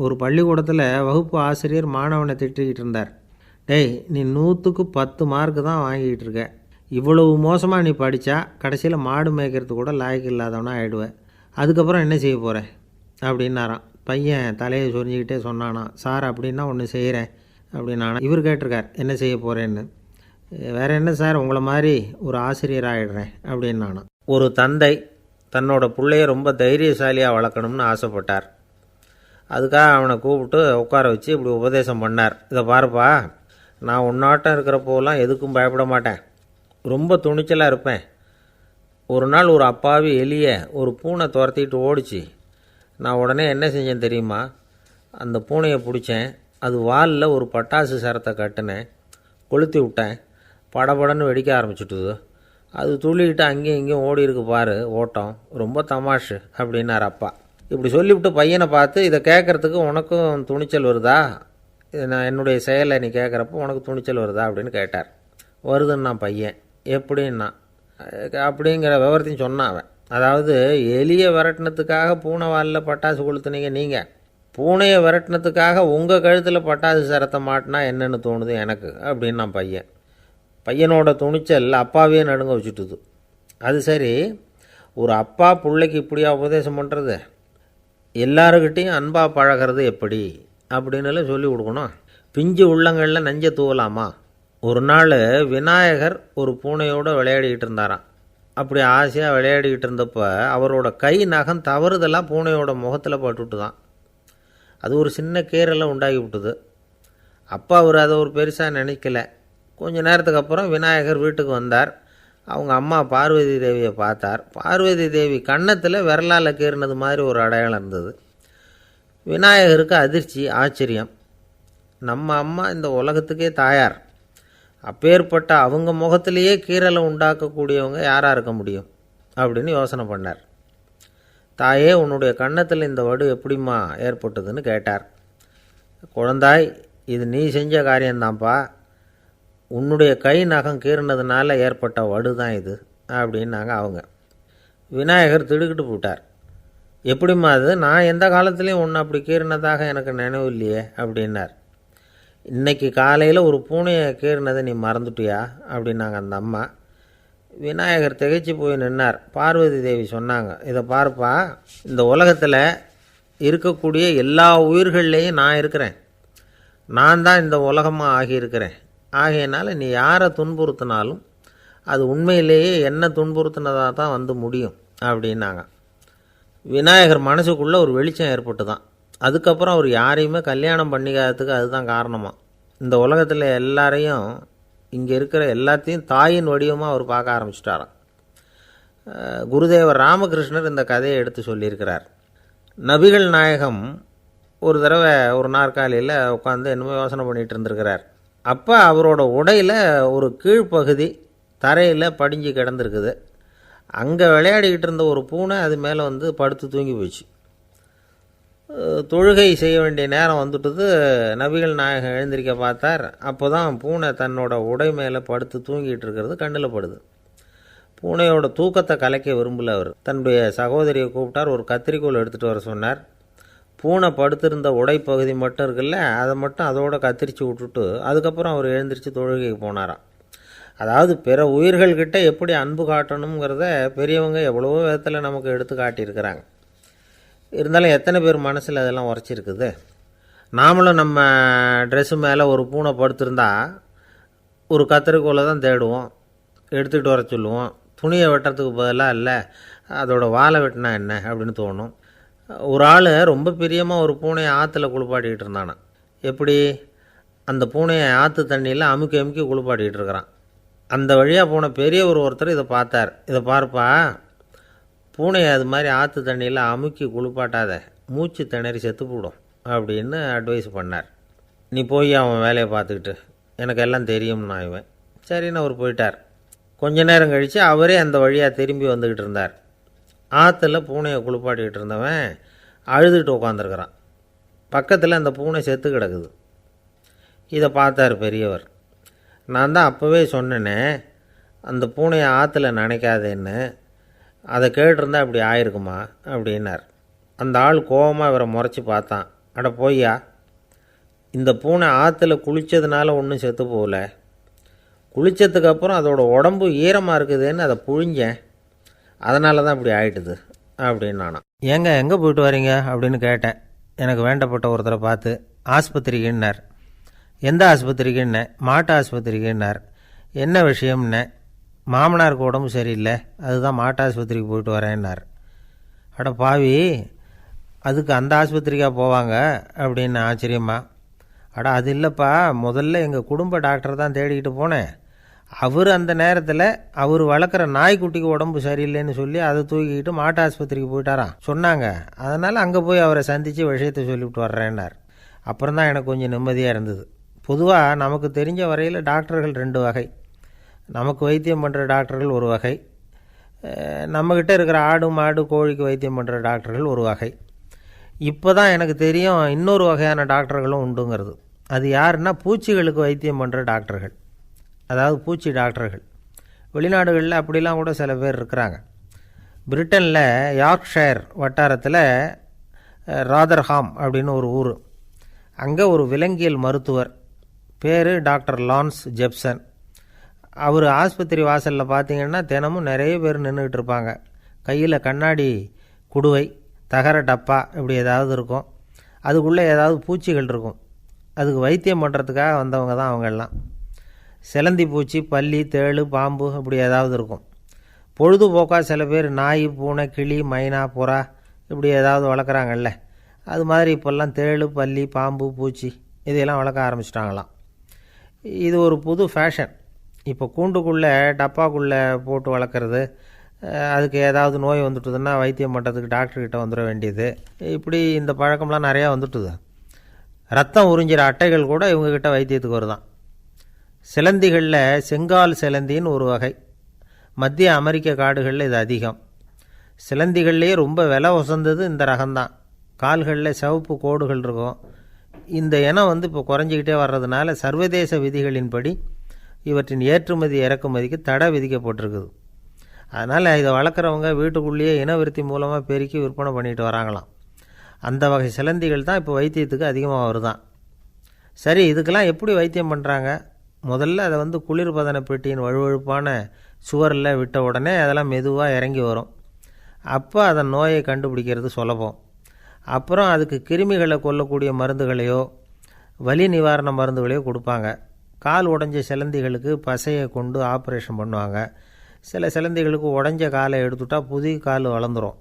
ஒரு பள்ளிக்கூடத்தில் வகுப்பு ஆசிரியர் மாணவனை திட்டிக்கிட்டு இருந்தார். டேய், நீ 100க்கு 10 மார்க்கு தான் வாங்கிக்கிட்டு இருக்க. இவ்வளவு மோசமாக நீ படித்தா கடைசியில் மாடு மேய்க்கிறது கூட லாய்க்கு இல்லாதவனா ஆகிடுவேன். அதுக்கப்புறம் என்ன செய்ய போகிறேன் அப்படின்னாராம். பையன் தலையை சொரிஞ்சிக்கிட்டே சொன்னானா, சார் அப்படின்னா ஒன்று செய்கிறேன் அப்படின்னானா. இவர் கேட்டிருக்கார், என்ன செய்ய போகிறேன்னு. வேறு என்ன சார், உங்களை மாதிரி ஒரு ஆசிரியர் ஆகிடுறேன் அப்படின்னானா. ஒரு தந்தை தன்னோட பிள்ளைய ரொம்ப தைரியசாலியாக வளர்க்கணும்னு ஆசைப்பட்டார். அதுக்காக அவனை கூப்பிட்டு உட்கார வச்சு இப்படி உபதேசம் பண்ணார். இதை பாருப்பா, நான் உன்னாட்டம் இருக்கிறப்போலாம் எதுக்கும் பயப்பட மாட்டேன், ரொம்ப துணிச்சலாக இருப்பேன். ஒரு நாள் ஒரு அப்பாவி எலியை ஒரு பூனை துரத்திட்டு ஓடிச்சு. நான் உடனே என்ன செஞ்சேன் தெரியுமா? அந்த பூனையை பிடிச்சேன். அது வாலில் ஒரு பட்டாசு சரத்தை கட்டினேன், கொளுத்தி விட்டேன். படபடன்னு வெடிக்க ஆரம்பிச்சுட்டுது. அது துள்ளிக்கிட்டு அங்கேயும் இங்கேயும் ஓடி இருக்கு பாரு ஓட்டம், ரொம்ப தமாஷு அப்படின்னார் அப்பா. இப்படி சொல்லிவிட்டு பையனை பார்த்து, இதை கேட்குறதுக்கு உனக்கும் துணிச்சல் வருதா? நான் என்னுடைய செயலை நீ கேட்குறப்போ உனக்கு துணிச்சல் வருதா அப்படின்னு கேட்டார். வருதுன்னா பையன். எப்படின்னா அப்படிங்கிற விவரத்தையும் சொன்னான் அவன். அதாவது, எலியை விரட்டினத்துக்காக பூனை வாலில் பட்டாசு கொளுத்துனீங்க நீங்கள், பூனையை விரட்டினத்துக்காக உங்கள் கழுத்தில் பட்டாசு சரத்தை மாட்டினா என்னென்னு தோணுது எனக்கு அப்படின்னா பையன். பையனோட துணிச்சல் அப்பாவே நடுங்க வச்சுட்டுது. அது சரி, ஒரு அப்பா பிள்ளைக்கு இப்படியா உபதேசம் பண்ணுறது? எல்லாருக்கிட்டையும் அன்பாக பழகிறது எப்படி அப்படின்னு சொல்லி கொடுக்கணும். பிஞ்சு உள்ளங்களில் நஞ்சை தூவலாமா? ஒரு நாள் விநாயகர் ஒரு பூனையோடு விளையாடிக்கிட்டு இருந்தாராம். அப்படி ஆசையாக விளையாடிக்கிட்டு இருந்தப்போ அவரோட கை நகம் தவறுதெல்லாம் பூனையோட முகத்தில் பட்டுட்டு தான். அது ஒரு சின்ன கீறலை உண்டாகி விட்டுது. அப்பா அவர் அதை ஒரு பெருசாக நினைக்கல. கொஞ்ச நேரத்துக்கு அப்புறம் விநாயகர் வீட்டுக்கு வந்தார். அவங்க அம்மா பார்வதி தேவியை பார்த்தார். பார்வதி தேவி கன்னத்தில் விரலால் கீறினது மாதிரி ஒரு அடையாளம் இருந்தது. விநாயகருக்கு அதிர்ச்சி, ஆச்சரியம். நம்ம அம்மா இந்த உலகத்துக்கே தாயார், அப்பேற்பட்ட அவங்க முகத்திலேயே கீறலை உண்டாக்கக்கூடியவங்க யாராக இருக்க முடியும் அப்படின்னு யோசனை பண்ணார். தாயே, உன்னுடைய கன்னத்தில் இந்த வடு எப்படிம்மா ஏற்பட்டதுன்னு கேட்டார். குழந்தாய், இது நீ செஞ்ச காரியம்தான்ப்பா, உன்னுடைய கை நகம் கீறினதுனால ஏற்பட்ட வடு தான் இது அப்படின்னாங்க அவங்க. விநாயகர் திடுக்கிட்டு போட்டார். எப்படிம்மா அது? நான் எந்த காலத்துலேயும் ஒன்று அப்படி கீறினதாக எனக்கு நினைவு இல்லையே அப்படின்னார். இன்றைக்கி காலையில் ஒரு பூனையை கீறினதை நீ மறந்துட்டியா அப்படின்னாங்க அந்த அம்மா. விநாயகர் திகைச்சு போய் நின்னார். பார்வதி தேவி சொன்னாங்க, இதை பார்ப்பா, இந்த உலகத்தில் இருக்கக்கூடிய எல்லா உயிர்கள்லேயும் நான் இருக்கிறேன். நான் தான் இந்த உலகமாக ஆகியிருக்கிறேன். ஆகையினால நீ யாரை துன்புறுத்தினாலும் அது உண்மையிலேயே என்ன துன்புறுத்தினதாக தான் வந்து முடியும் அப்படின்னாங்க. விநாயகர் மனசுக்குள்ளே ஒரு வெளிச்சம் ஏற்பட்டு தான். அதுக்கப்புறம் அவர் யாரையுமே கல்யாணம் பண்ணிக்காததுக்கு அதுதான் காரணமாக. இந்த உலகத்தில் எல்லாரையும், இங்கே இருக்கிற எல்லாத்தையும் தாயின் வடிவமாக அவர் பார்க்க ஆரம்பிச்சிட்டாராம். குருதேவர் ராமகிருஷ்ணர் இந்த கதையை எடுத்து சொல்லியிருக்கிறார். நபிகள் நாயகம் ஒரு தடவை ஒரு நாற்காலியில் உட்காந்து என்னமோ யோசனை பண்ணிகிட்டு இருந்திருக்கிறார். அப்போ அவரோட உடையில் ஒரு கீழ்ப்பகுதி தரையில் படிஞ்சு கிடந்திருக்குது. அங்கே விளையாடிக்கிட்டு இருந்த ஒரு பூனை அது மேலே வந்து படுத்து தூங்கி போச்சு. தொழுகை செய்ய வேண்டிய நேரம் வந்துட்டது. நபிகள் நாயகம் எழுந்திருக்க பார்த்தார். அப்போ தான் பூனை தன்னோட உடை மேலே படுத்து தூங்கிட்டு இருக்கிறது கண்ணில் படுது. பூனையோட தூக்கத்தை கலைக்க விரும்பல. அவர் தன்னுடைய சகோதரியை கூப்பிட்டார். ஒரு கத்திரிக்கோல் எடுத்துகிட்டு வர சொன்னார். பூனை படுத்திருந்த உடைப்பகுதி மட்டும் இருக்குல்ல, அதை மட்டும் அதோட கத்திரிச்சு விட்டுட்டு அதுக்கப்புறம் அவர் எழுந்திரிச்சு தொழுகைக்கு போனாராம். அதாவது பிற உயிர்கள்கிட்ட எப்படி அன்பு காட்டணுங்கிறத பெரியவங்க எவ்வளவோ விதத்தில் நமக்கு எடுத்து காட்டியிருக்கிறாங்க. இருந்தாலும் எத்தனை பேர் மனசில் அதெல்லாம் உரைச்சிருக்குது. நாமளும் நம்ம ட்ரெஸ்ஸு மேலே ஒரு பூனை படுத்திருந்தா ஒரு கத்திரிக்கோலை தான் தேடுவோம், எடுத்துக்கிட்டு வர சொல்லுவோம். துணியை வெட்டுறதுக்கு பதிலாக இல்லை அதோட வாழை வெட்டினா என்ன அப்படின்னு தோணும். ஒரு ஆள் ரொம்ப பிரியமாக ஒரு பூனையை ஆற்றுல குளிப்பாட்டிக்கிட்டு இருந்தானா. எப்படி? அந்த பூனையை ஆற்று தண்ணியில் அமுக்கி அமுக்கி குளிப்பாட்டிக்கிட்டு இருக்கிறான். அந்த வழியாக போன பெரியவர் ஒருத்தர் இதை பார்த்தார். இதை பார்ப்பா, பூனையை அது மாதிரி ஆற்று தண்ணியில் அமுக்கி குளிப்பாட்டாத, மூச்சு திணறி செத்து போடும் அப்படின்னு அட்வைஸ் பண்ணார். நீ போய் அவன் வேலையை பார்த்துக்கிட்டு, எனக்கு எல்லாம் தெரியும்னா இவன். சரின்னு அவர் போயிட்டார். கொஞ்ச நேரம் கழித்து அவரே அந்த வழியாக திரும்பி வந்துக்கிட்டு இருந்தார். ஆற்றுல பூனையை குளிப்பாட்டிக்கிட்டு இருந்தவன் அழுதுகிட்டு உட்காந்துருக்கிறான். பக்கத்தில் அந்த பூனை செத்து கிடக்குது. இதை பார்த்தார் பெரியவர். நான் தான் அப்போவே சொன்னேனே அந்த பூனையை ஆற்றுல நினைக்காதேன்னு, அதை கேட்டிருந்தா இப்படி ஆயிருக்குமா அப்படின்னார். அந்த ஆள் கோபமாக இவரை முறைச்சி பார்த்தான். அட போய்யா, இந்த பூனை ஆற்றுல குளித்ததுனால ஒன்றும் செத்து போகல, குளித்ததுக்கப்புறம் அதோட உடம்பு ஈரமாக இருக்குதுன்னு அதை புழிஞ்சேன், அதனால தான் இப்படி ஆயிட்டுது அப்படின்னு நானா. ஏங்க எங்கே போயிட்டு வரீங்க அப்படின்னு கேட்டேன். எனக்கு வேண்டப்பட்ட ஒருத்தரை பார்த்து. ஆஸ்பத்திரிக்குன்னார். எந்த ஆஸ்பத்திரிக்குன்னே? மாட்டு ஆஸ்பத்திரிக்குன்னார். என்ன விஷயம்னே? மாமனாருக்கு உடம்பு சரியில்லை, அதுதான் மாட்டு ஆஸ்பத்திரிக்கு போயிட்டு வரேன்னார். அட பாவி, அதுக்கு அந்த ஆஸ்பத்திரிக்காக போவாங்க அப்படின்னு ஆச்சரியமா. அட அது இல்லைப்பா, முதல்ல எங்கள் குடும்ப டாக்டர் தான் தேடிக்கிட்டு போனேன். அவர் அந்த நேரத்தில் அவர் வளர்க்குற நாய்க்குட்டிக்கு உடம்பு சரியில்லைன்னு சொல்லி அதை தூக்கிக்கிட்டு மாட்டு ஆஸ்பத்திரிக்கு போயிட்டாராம் சொன்னாங்க. அதனால் அங்கே போய் அவரை சந்தித்து விஷயத்தை சொல்லிவிட்டு வர்றேன்னார். அப்புறம் தான் எனக்கு கொஞ்சம் நிம்மதியாக இருந்தது. பொதுவாக நமக்கு தெரிஞ்ச வரையில் டாக்டர்கள் 2 வகை. நமக்கு வைத்தியம் பண்ணுற டாக்டர்கள் ஒரு வகை, நம்மக்கிட்ட இருக்கிற ஆடு மாடு கோழிக்கு வைத்தியம் பண்ணுற டாக்டர்கள் ஒரு வகை. இப்போ தான் எனக்கு தெரியும் இன்னொரு வகையான டாக்டர்களும் உண்டுங்கிறது. அது யாருன்னா பூச்சிகளுக்கு வைத்தியம் பண்ணுற டாக்டர்கள், அதாவது பூச்சி டாக்டர்கள். வெளிநாடுகளில் அப்படிலாம் கூட சில பேர் இருக்கிறாங்க. பிரிட்டனில் யார்க்ஷயர் வட்டாரத்தில் ராதர்ஹாம் அப்படின்னு ஒரு ஊர். அங்கே ஒரு விலங்கியல் மருத்துவர், பேர் டாக்டர் லான்ஸ் ஜெப்சன். அவர் ஆஸ்பத்திரி வாசலில் பார்த்தீங்கன்னா தினமும் நிறைய பேர் நின்றுக்கிட்டு இருப்பாங்க. கையில் கண்ணாடி குடுவை, தகர டப்பா இப்படி ஏதாவது இருக்கும். அதுக்குள்ளே ஏதாவது பூச்சிகள் இருக்கும். அதுக்கு வைத்தியம் பண்ணுறதுக்காக வந்தவங்க தான் அவங்கெல்லாம். சிலந்தி பூச்சி, பல்லி, தேள், பாம்பு இப்படி ஏதாவது இருக்கும். பொழுதுபோக்காக சில பேர் நாய், பூனை, கிளி, மைனா, புறா இப்படி ஏதாவது வளர்க்குறாங்கல்ல, அது மாதிரி இப்போல்லாம் தேள், பல்லி, பாம்பு, பூச்சி இதையெல்லாம் வளர்க்க ஆரம்பிச்சிட்டாங்களாம். இது ஒரு புது ஃபேஷன். இப்போ கூண்டுக்குள்ளே டப்பாக்குள்ளே போட்டு வளர்க்குறது, அதுக்கு ஏதாவது நோய் வந்துட்டுதுன்னா வைத்தியம் பண்ணுறதுக்கு டாக்டர்கிட்ட வந்துட வேண்டியது, இப்படி இந்த பழக்கம்லாம் நிறையா வந்துட்டுது. ரத்தம் உறிஞ்சிற அட்டைகள் கூட இவங்கக்கிட்ட வைத்தியத்துக்கு வருதான். சிலந்திகளில் செங்கால் சிலந்தின்னு ஒரு வகை. மத்திய அமெரிக்க காடுகளில் இது அதிகம். சிலந்திகள்லேயே ரொம்ப விலை உசந்தது இந்த ரகம்தான். கால்களில் சிவப்பு கோடுகள் இருக்கும். இந்த இனம் இப்போ குறைஞ்சிக்கிட்டே வர்றதுனால சர்வதேச விதிகளின்படி இவற்றின் ஏற்றுமதி இறக்குமதிக்கு தடை விதிக்கப்பட்டிருக்குது. அதனால் இதை வளர்க்குறவங்க வீட்டுக்குள்ளேயே இனவிருத்தி மூலமாக பெருக்கி விற்பனை பண்ணிட்டு வராங்களாம். அந்த வகை சிலந்திகள் தான் இப்போ வைத்தியத்துக்கு அதிகமாக வருதான். சரி, இதுக்கெல்லாம் எப்படி வைத்தியம் பண்ணுறாங்க? முதல்ல அதை குளிர்பதன பெட்டியின் வழுவழுப்பான சுவரில் விட்ட உடனே அதெல்லாம் மெதுவாக இறங்கி வரும். அப்போ அதன் நோயை கண்டுபிடிக்கிறது சுலபம். அப்புறம் அதுக்கு கிருமிகளை கொல்லக்கூடிய மருந்துகளையோ வலி நிவாரண மருந்துகளையோ கொடுப்பாங்க. கால் உடஞ்ச சிலந்திகளுக்கு பசையை கொண்டு ஆப்ரேஷன் பண்ணுவாங்க. சில சிலந்திகளுக்கு உடஞ்ச காலை எடுத்துட்டால் புதிய கால் வளர்ந்துடும்.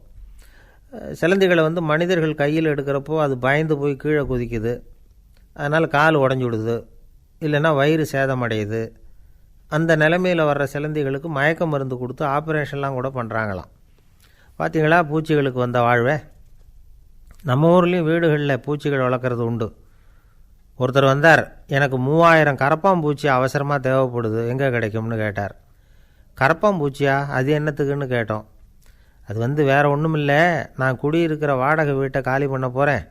சிலந்திகளை மனிதர்கள் கையில் எடுக்கிறப்போ அது பயந்து போய் கீழே குதிக்குது. அதனால் கால் உடஞ்சி விடுது, இல்லைன்னா வயிறு சேதமடையுது. அந்த நிலைமையில் வர்ற சிலந்திகளுக்கு மயக்க மருந்து கொடுத்து ஆப்ரேஷன்லாம் கூட பண்ணுறாங்களாம். பார்த்திங்களா பூச்சிகளுக்கு வந்த வாழ்வே. நம்ம ஊர்லேயும் வீடுகளில் பூச்சிகள் வளர்க்குறது உண்டு. ஒருத்தர் வந்தார், எனக்கு 3000 கரப்பாம்பூச்சி அவசரமாக தேவைப்படுது, எங்கே கிடைக்கும்னு கேட்டார். கரப்பாம்பூச்சியா, அது என்னத்துக்குன்னு கேட்டோம். அது வேறு ஒன்றும் இல்லை, நான் குடியிருக்கிற வாடகை வீட்டை காலி பண்ண போகிறேன்.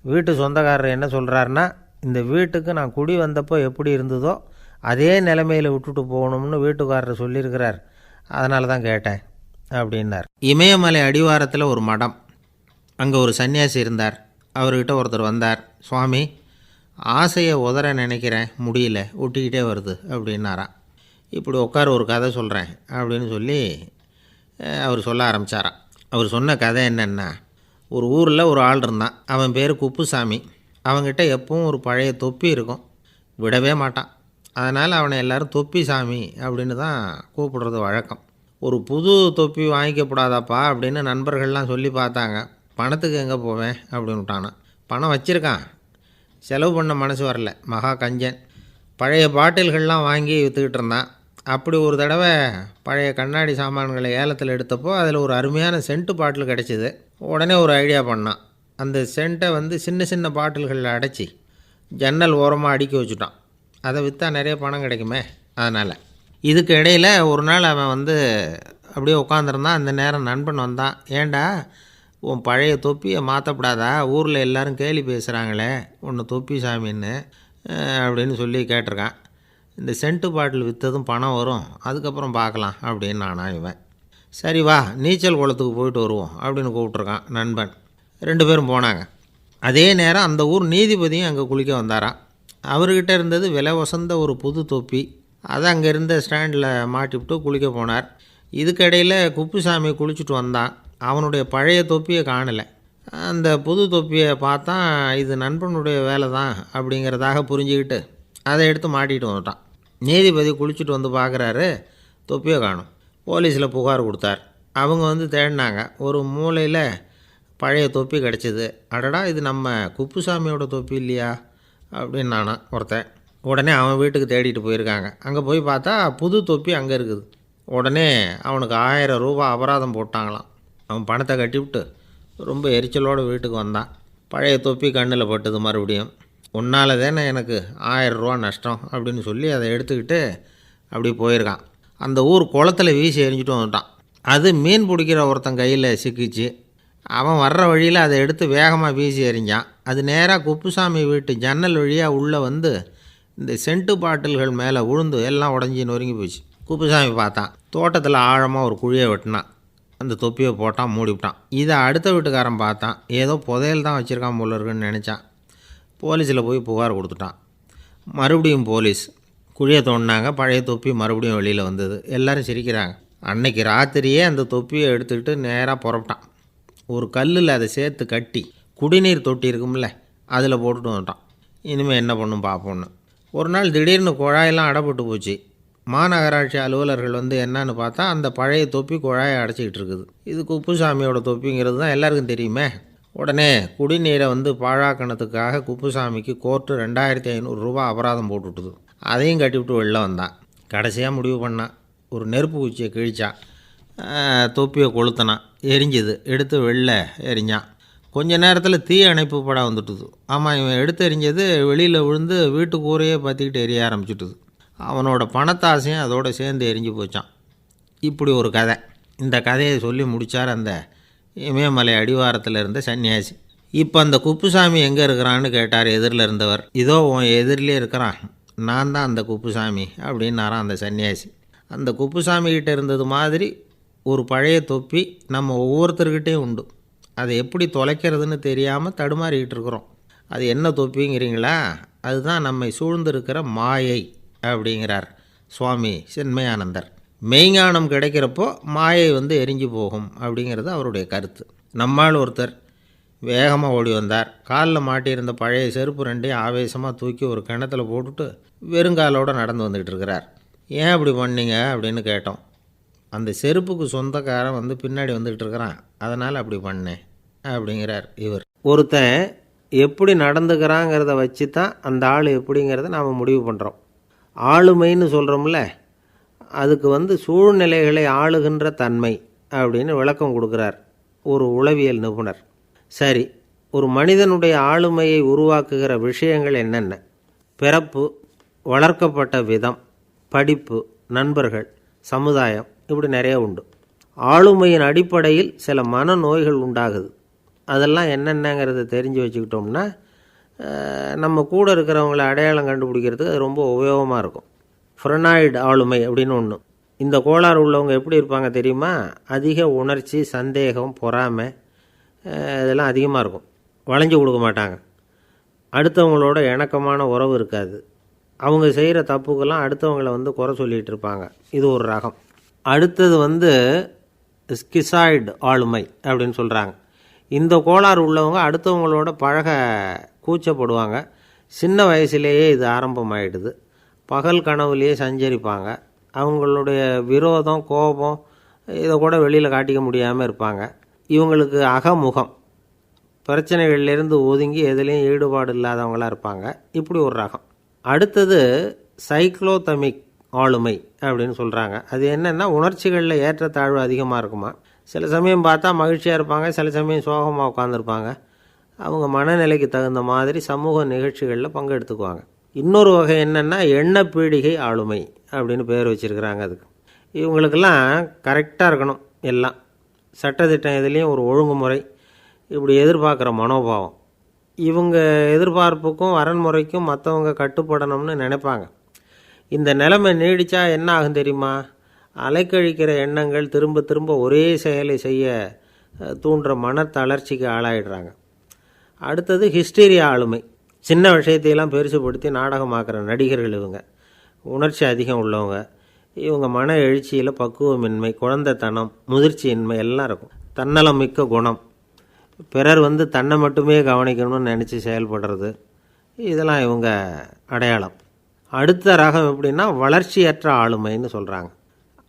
வீட்டு சொந்தக்காரர் என்ன சொல்கிறாருன்னா, இந்த வீட்டுக்கு நான் குடி வந்தப்போ எப்படி இருந்ததோ அதே நிலைமையில் விட்டுட்டு போகணும்னு வீட்டுக்காரர் சொல்லியிருக்கிறார், அதனால தான் கேட்டேன் அப்படின்னார். இமயமலை அடிவாரத்தில் ஒரு மடம், அங்கே ஒரு சன்னியாசி இருந்தார். அவர்கிட்ட ஒருத்தர் வந்தார். சுவாமி, ஆசையை உதற நினைக்கிறேன், முடியல, ஒட்டிக்கிட்டே வருது அப்படின்னாராம். இப்படி உட்கார ஒரு கதை சொல்கிறேன் அப்படின்னு சொல்லி அவர் சொல்ல ஆரம்பித்தாராம். அவர் சொன்ன கதை என்னென்னா, ஒரு ஊரில் ஒரு ஆள் இருந்தான். அவன் பேர் குப்புசாமி. அவன்கிட்ட எப்பவும் ஒரு பழைய தொப்பி இருக்கும், விடவே மாட்டான். அதனால் அவனை எல்லோரும் தொப்பி சாமி அப்படின்னு தான் கூப்பிடுறது வழக்கம். ஒரு புது தொப்பி வாங்கிக்கப்படாதாப்பா அப்படின்னு நண்பர்கள்லாம் சொல்லி பார்த்தாங்க. பணத்துக்கு எங்கே போவேன் அப்படின்னு விட்டானான். பணம் வச்சுருக்கான், செலவு பண்ண மனசு வரல, மகா கஞ்சன். பழைய பாட்டில்கள்லாம் வாங்கி விற்றுக்கிட்டு இருந்தான். அப்படி ஒரு தடவை பழைய கண்ணாடி சாமான்களை ஏலத்தில் எடுத்தப்போ அதில் ஒரு அருமையான சென்ட்டு பாட்டில் கிடச்சிது. உடனே ஒரு ஐடியா பண்ணான். அந்த சென்ட்டை சின்ன சின்ன பாட்டில்களில் அடைச்சி ஜன்னல் ஓரமாக அடுக்கி வச்சுட்டான். அதை விற்றா நிறைய பணம் கிடைக்குமே. அதனால் இதுக்கு இடையில் ஒரு நாள் அவன் அப்படியே உட்காந்துருந்தான். அந்த நேரம் நண்பன் வந்தான். ஏண்டா, உன் பழைய தொப்பியை மாற்றப்படாதா, ஊரில் எல்லோரும் கேலி பேசுகிறாங்களே ஒன்று தொப்பி சாமின்னு அப்படின்னு சொல்லி கேட்டிருக்கான். இந்த சென்ட்டு பாட்டில் விற்றதும் பணம் வரும், அதுக்கப்புறம் பார்க்கலாம் அப்படின்னு நானா இவன். சரி வா, நீச்சல் குளத்துக்கு போயிட்டு வருவோம் அப்படின்னு கூப்பிட்ருக்கான் நண்பன். 2 பேரும் போனாங்க. அதே நேரம் அந்த ஊர் நீதிபதியும் அங்கே குளிக்க வந்தாராம். அவர்கிட்ட இருந்தது விலை வசந்த ஒரு புது தொப்பி. அதை அங்கே இருந்த ஸ்டாண்டில் மாட்டிவிட்டு குளிக்க போனார். இதுக்கிடையில் குப்புசாமி குளிச்சுட்டு வந்தான். அவனுடைய பழைய தொப்பியை காணலை. அந்த புது தொப்பியை பார்த்தா இது நண்பனுடைய வேலை தான் அப்படிங்கிறதாக புரிஞ்சுக்கிட்டு அதை எடுத்து மாட்டிகிட்டு வந்துட்டான். நீதிபதி குளிச்சுட்டு வந்து பார்க்குறாரு, தொப்பியை காணும். போலீஸில் புகார் கொடுத்தார். அவங்க தேடினாங்க. ஒரு மூலையில் பழைய தொப்பி கிடச்சிது. அடடா, இது நம்ம குப்புசாமியோட தொப்பி இல்லையா அப்படின்னு நானா ஒருத்தன். உடனே அவன் வீட்டுக்கு தேடிட்டு போயிருக்காங்க. அங்கே போய் பார்த்தா புது தொப்பி அங்கே இருக்குது. உடனே அவனுக்கு 1000 ரூபா அபராதம் போட்டாங்களாம். அவன் பணத்தை கட்டிவிட்டு ரொம்ப எரிச்சலோடு வீட்டுக்கு வந்தான். பழைய தொப்பி கண்ணில் பட்டது. மறுபடியும், உன்னால் தானே எனக்கு 1000 ரூபா நஷ்டம் அப்படின்னு சொல்லி அதை எடுத்துக்கிட்டு அப்படி போயிருக்கான். அந்த ஊர் குளத்தில் வீசி எரிஞ்சிட்டு வந்துட்டான். அது மீன் பிடிக்கிற ஒருத்தன் கையில் சிக்கிச்சு. அவன் வர்ற வழியில் அதை எடுத்து வேகமாக வீசி எறிஞ்சான். அது நேராக குப்புசாமி வீட்டு ஜன்னல் வழியாக உள்ளே இந்த சென்ட்டு பாட்டில்கள் மேலே விழுந்து எல்லாம் உடஞ்சி நொறுங்கி போச்சு. குப்புசாமி பார்த்தான். தோட்டத்தில் ஆழமாக ஒரு குழியை வெட்டினான். அந்த தொப்பியை போட்டான், மூடிவிட்டான். இதை அடுத்த வீட்டுக்காரன் பார்த்தான். ஏதோ புதையல் தான் வச்சுருக்கான் போல இருக்குன்னு நினச்சான். போலீஸில் போய் புகார் கொடுத்துட்டான். மறுபடியும் போலீஸ் குழியை தோண்டினாங்க. பழைய தொப்பி மறுபடியும் வெளியில் வந்தது. எல்லோரும் சிரிக்கிறாங்க. அன்னைக்கு ராத்திரியே அந்த தொப்பியை எடுத்துக்கிட்டு நேராக புறப்பட்டான். ஒரு கல்லில் அதை சேர்த்து கட்டி குடிநீர் தொட்டி இருக்கும்ல, அதில் போட்டுட்டு வந்துட்டான். இனிமேல் என்ன பண்ணும் பார்ப்போன்னு. ஒரு நாள் திடீர்னு குழாயெல்லாம் அடைப்பட்டு போச்சு. மாநகராட்சி அலுவலர்கள் என்னன்னு பார்த்தா அந்த பழைய தொப்பி குழாயை அடைச்சிக்கிட்டு இருக்குது. இது குப்புசாமியோட தொப்பிங்கிறது தான் எல்லாருக்கும் தெரியுமே. உடனே குடிநீரை பாழாக்கணத்துக்காக குப்புசாமிக்கு கோர்ட்டு 2500 ரூபா அபராதம் போட்டுவிட்டுது. அதையும் கட்டிவிட்டு வெளில வந்தான். கடைசியாக முடிவு பண்ணான். ஒரு நெருப்பு குச்சியை கிழிச்சான். தொப்பியை கொளுத்தினான். எரிஞ்சுது. எடுத்து வெளில எரிஞ்சான். கொஞ்ச நேரத்தில் தீ அணைப்பு படம் வந்துட்டுது. ஆமாம், இவன் எடுத்து எரிஞ்சது வெளியில் விழுந்து வீட்டு கூரையே பற்றிக்கிட்டு எரிய ஆரம்பிச்சுட்டுது. அவனோட பணத்தாசையும் அதோடு சேர்ந்து எரிஞ்சு போச்சான். இப்படி ஒரு கதை. இந்த கதையை சொல்லி முடித்தார் அந்த இமயமலை அடிவாரத்தில் இருந்த சன்னியாசி. இப்போ அந்த குப்புசாமி எங்கே இருக்கிறான்னு கேட்டார் எதிரில் இருந்தவர். இதோ உன் எதிரிலே இருக்கிறான், நான் தான் அந்த குப்புசாமி அப்படின்னாரான் அந்த சன்னியாசி. அந்த குப்புசாமிகிட்ட இருந்தது மாதிரி ஒரு பழைய தொப்பி நம்ம ஒவ்வொருத்தர்கிட்டையும் உண்டு. அதை எப்படி தொலைக்கிறதுன்னு தெரியாமல் தடுமாறிக்கிட்டு இருக்கிறோம். அது என்ன தொப்பிங்கிறீங்களா? அதுதான் நம்மை சூழ்ந்திருக்கிற மாயை அப்படிங்கிறார் சுவாமி சின்மயானந்தர். மெய்ஞானம் கிடைக்கிறப்போ மாயை எரிஞ்சு போகும் அப்படிங்கிறது அவருடைய கருத்து. நம்மால் ஒருத்தர் வேகமாக ஓடி வந்தார். காலில் மாட்டியிருந்த பழைய செருப்பு ரெண்டையும் ஆவேசமாக தூக்கி ஒரு கிணத்துல போட்டுட்டு வெறுங்காலோடு நடந்து வந்துக்கிட்டு இருக்கிறார். ஏன் அப்படி பண்ணீங்க அப்படின்னு கேட்டோம். அந்த செருப்புக்கு சொந்தக்காரன் பின்னாடி வந்துக்கிட்டு இருக்கிறான், அதனால் அப்படி பண்ணேன் அப்படிங்கிறார் இவர். ஒருத்தன் எப்படி நடந்துக்கிறாங்கிறத வச்சு தான் அந்த ஆள் எப்படிங்கிறத நாம் முடிவு பண்ணுறோம். ஆளுமைன்னு சொல்கிறோம்ல, அதுக்கு சூழ்நிலைகளை ஆளுகின்ற தன்மை அப்படின்னு விளக்கம் கொடுக்குறார் ஒரு உளவியல் நிபுணர். சரி, ஒரு மனிதனுடைய ஆளுமையை உருவாக்குகிற விஷயங்கள் என்னென்ன? பிறப்பு, வளர்க்கப்பட்ட விதம், படிப்பு, நண்பர்கள், சமுதாயம், இப்படி நிறைய உண்டு. ஆளுமையின் அடிப்படையில் சில மனநோய்கள் உண்டாகுது. அதெல்லாம் என்னென்னங்கிறத தெரிஞ்சு வச்சுக்கிட்டோம்னா நம்ம கூட இருக்கிறவங்கள அடையாளம் கண்டுபிடிக்கிறதுக்கு அது ரொம்ப உபயோகமாக இருக்கும். ஃப்ரெனாய்டு ஆளுமை அப்படின்னு ஒன்று. இந்த கோளாறு உள்ளவங்க எப்படி இருப்பாங்க தெரியுமா? அதிக உணர்ச்சி, சந்தேகம், பொறாமை இதெல்லாம் அதிகமாக இருக்கும். வளைஞ்சு கொடுக்க மாட்டாங்க. அடுத்தவங்களோட இணக்கமான உறவு இருக்காது. அவங்க செய்கிற தப்புக்கெல்லாம் அடுத்தவங்களை குறை சொல்லிகிட்டு இருப்பாங்க. இது ஒரு ரகம். அடுத்தது ஸ்கிசாய்டு ஆளுமை அப்படின்னு சொல்கிறாங்க. இந்த கோளாறு உள்ளவங்க அடுத்தவங்களோட பழக கூச்சப்படுவாங்க. சின்ன வயசுலேயே இது ஆரம்பமாயிடுது. பகல் கனவுலேயே சஞ்சரிப்பாங்க. அவங்களுடைய விரோதம், கோபம் இதை கூட வெளியில் காட்டிக்க முடியாமல் இருப்பாங்க. இவங்களுக்கு அகமுகம், பிரச்சனைகள்லேருந்து ஒதுங்கி எதுலேயும் ஈடுபாடு இல்லாதவங்களாக இருப்பாங்க. இப்படி ஒரு ரகம். அடுத்தது சைக்ளோதமிக் ஆளுமை அப்படின்னு சொல்கிறாங்க. அது என்னென்னா, உணர்ச்சிகளில் ஏற்றத்தாழ்வு அதிகமாக இருக்குமா. சில சமயம் பார்த்தா மகிழ்ச்சியாக இருப்பாங்க, சில சமயம் சோகமாக உட்காந்துருப்பாங்க. அவங்க மனநிலைக்கு தகுந்த மாதிரி சமூக நிகழ்ச்சிகளில் பங்கெடுத்துக்குவாங்க. இன்னொரு வகை என்னென்னா எண்ணப்பீடிகை ஆளுமை அப்படின்னு பேர் வச்சுருக்கிறாங்க. அதுக்கு இவங்களுக்கெல்லாம் கரெக்டாக இருக்கணும். எல்லாம் சட்டத்திட்டம், இதுலேயும் ஒரு ஒழுங்குமுறை, இப்படி எதிர்பார்க்குற மனோபாவம். இவங்க எதிர்பார்ப்புக்கும் வரன்முறைக்கும் மற்றவங்க கட்டுப்படணும்னு நினைப்பாங்க. இந்த நிலைமை நீடித்தா என்ன ஆகும் தெரியுமா? அலைக்கழிக்கிற எண்ணங்கள் திரும்ப திரும்ப ஒரே செயலை செய்ய தூண்டுற மனத்தளர்ச்சிக்கு ஆளாயிடுறாங்க. அடுத்தது ஹிஸ்டீரியா ஆளுமை. சின்ன விஷயத்தையெல்லாம் பெருசுப்படுத்தி நாடகமாக்குற நடிகர்கள் இவங்க. உணர்ச்சி அதிகம் உள்ளவங்க. இவங்க மன எழுச்சியில் பக்குவமின்மை, குழந்தைத்தனம், முதிர்ச்சியின்மை எல்லாம் இருக்கும். தன்னலம் மிக்க குணம். பிறர் தன்னை மட்டுமே கவனிக்கணும்னு நினச்சி செயல்படுறது, இதெல்லாம் இவங்க அடையாளம். அடுத்த ரகம் எப்படின்னா வளர்ச்சியற்ற ஆளுமைன்னு சொல்கிறாங்க.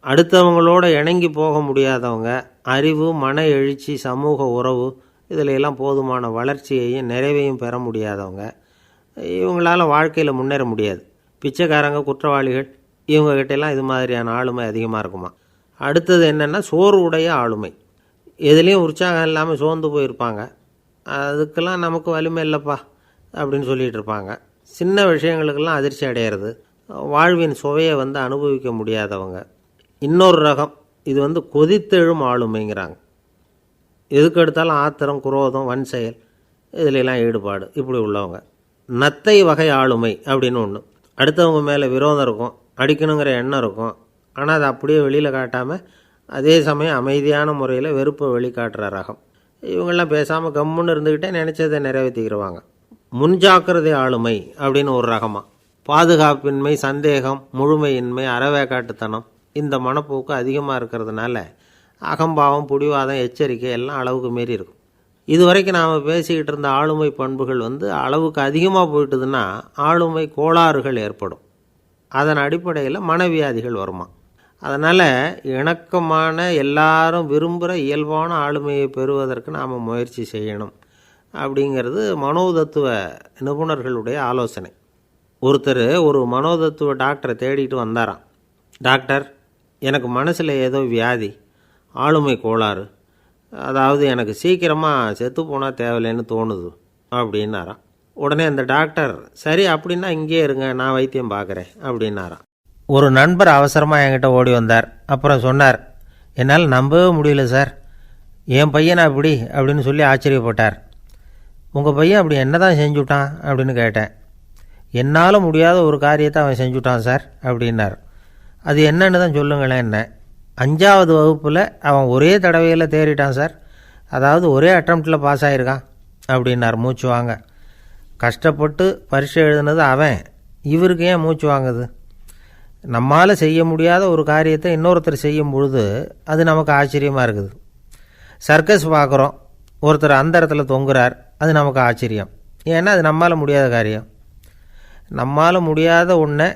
அடுத்தவங்களோட இணங்கி போக முடியாதவங்க. அறிவு, மன எழுச்சி, சமூக உறவு இதில் எல்லாம் போதுமான வளர்ச்சியையும் நிறைவையும் பெற முடியாதவங்க. இவங்களால வாழ்க்கையில் முன்னேற முடியாது. பிச்சைக்காரங்க, குற்றவாளிகள், இவங்ககிட்டெல்லாம் இது மாதிரியான ஆளுமை அதிகமாக இருக்குமா. அடுத்தது என்னென்னா சோர்வுடைய ஆளுமை. எதுலேயும் உற்சாகம் இல்லாமல் சோர்ந்து போயிருப்பாங்க. அதுக்கெல்லாம் நமக்கு வலிமை இல்லைப்பா அப்படின்னு சொல்லிகிட்டு இருப்பாங்க. சின்ன விஷயங்களுக்கெல்லாம் அதிர்ச்சி அடையிறது. வாழ்வின் சுவையை அனுபவிக்க முடியாதவங்க. இன்னொரு ரகம் இது கொதித்தெழும் ஆளுமைங்கிறாங்க. எதுக்கு எடுத்தாலும் ஆத்திரம், குரோதம், வன் செயல் இதிலெல்லாம் ஈடுபாடு, இப்படி உள்ளவங்க. நத்தை வகை ஆளுமை அப்படின்னு ஒன்று. அடுத்தவங்க மேலே விரோதம் இருக்கும், அடிக்கணுங்கிற எண்ணம் இருக்கும். ஆனால் அதை அப்படியே வெளியில் காட்டாமல் அதே சமயம் அமைதியான முறையில் வெறுப்பை வெளிக்காட்டுற ரகம். இவங்கெல்லாம் பேசாமல் கம்முன்னு இருந்துக்கிட்டே நினச்சதை நிறைவேற்றிக்கிறவாங்க. முன்ஜாக்கிரதை ஆளுமை அப்படின்னு ஒரு ரகமாக. பாதுகாப்பின்மை, சந்தேகம், முழுமையின்மை, அறவேக்காட்டுத்தனம் இந்த மனப்போக்கு அதிகமாக இருக்கிறதுனால அகம்பாவம், புடிவாதம், எச்சரிக்கை எல்லாம் அளவுக்கு மீறி இருக்கும். இது வரைக்கும் நாம் பேசிக்கிட்டு இருந்த ஆளுமை பண்புகள் அளவுக்கு அதிகமாக போயிட்டுதுன்னா ஆளுமை கோளாறுகள் ஏற்படும். அதன் அடிப்படையில் மனவியாதிகள் வருமா. அதனால் இணக்கமான, எல்லாரும் விரும்புகிற இயல்பான ஆளுமையை பெறுவதற்கு நாம் முயற்சி செய்யணும் அப்படிங்கிறது மனோதத்துவ நிபுணர்களுடைய ஆலோசனை. ஒருத்தர் ஒரு மனோதத்துவ டாக்டரை தேடிட்டு வந்தாராம். டாக்டர், எனக்கு மனசில் ஏதோ வியாதி, ஆளுமை கோளாறு, அதாவது எனக்கு சீக்கிரமாக செத்து போனால் தேவையில்லைன்னு தோணுது அப்படின்னாராம். உடனே அந்த டாக்டர், சரி அப்படின்னா இங்கே இருங்க, நான் வைத்தியம் பார்க்குறேன் அப்படின்னாராம். ஒரு நண்பர் அவசரமாக என்கிட்ட ஓடி வந்தார். அப்புறம் சொன்னார், என்னால் நம்பவே முடியல சார், என் பையனை அப்படி அப்படின்னு சொல்லி ஆச்சரியப்பட்டார். உங்கள் பையன் அப்படி என்ன தான் செஞ்சுட்டான் அப்படின்னு கேட்டேன். என்னால் முடியாத ஒரு காரியத்தை அவன் செஞ்சுட்டான் சார் அப்படின்னார். அது என்னன்னு தான் சொல்லுங்களேன். என்ன, 5வது வகுப்பில் அவன் ஒரே தடவையில் தேறிட்டான் சார், அதாவது ஒரே அட்டம்ப்டில் பாஸ் ஆகிருக்கான் அப்படின்னார் மூச்சு வாங்க. கஷ்டப்பட்டு பரீட்சை எழுதுனது அவன், இவருக்கு ஏன் மூச்சு வாங்குது? நம்மால் செய்ய முடியாத ஒரு காரியத்தை இன்னொருத்தர் செய்யும் பொழுது அது நமக்கு ஆச்சரியமாக இருக்குது. சர்க்கஸ் பார்க்குறோம், ஒருத்தர் அந்த இடத்துல தொங்குறார், அது நமக்கு ஆச்சரியம். ஏன்னா அது நம்மால் முடியாத காரியம். நம்மால் முடியாத ஒன்றை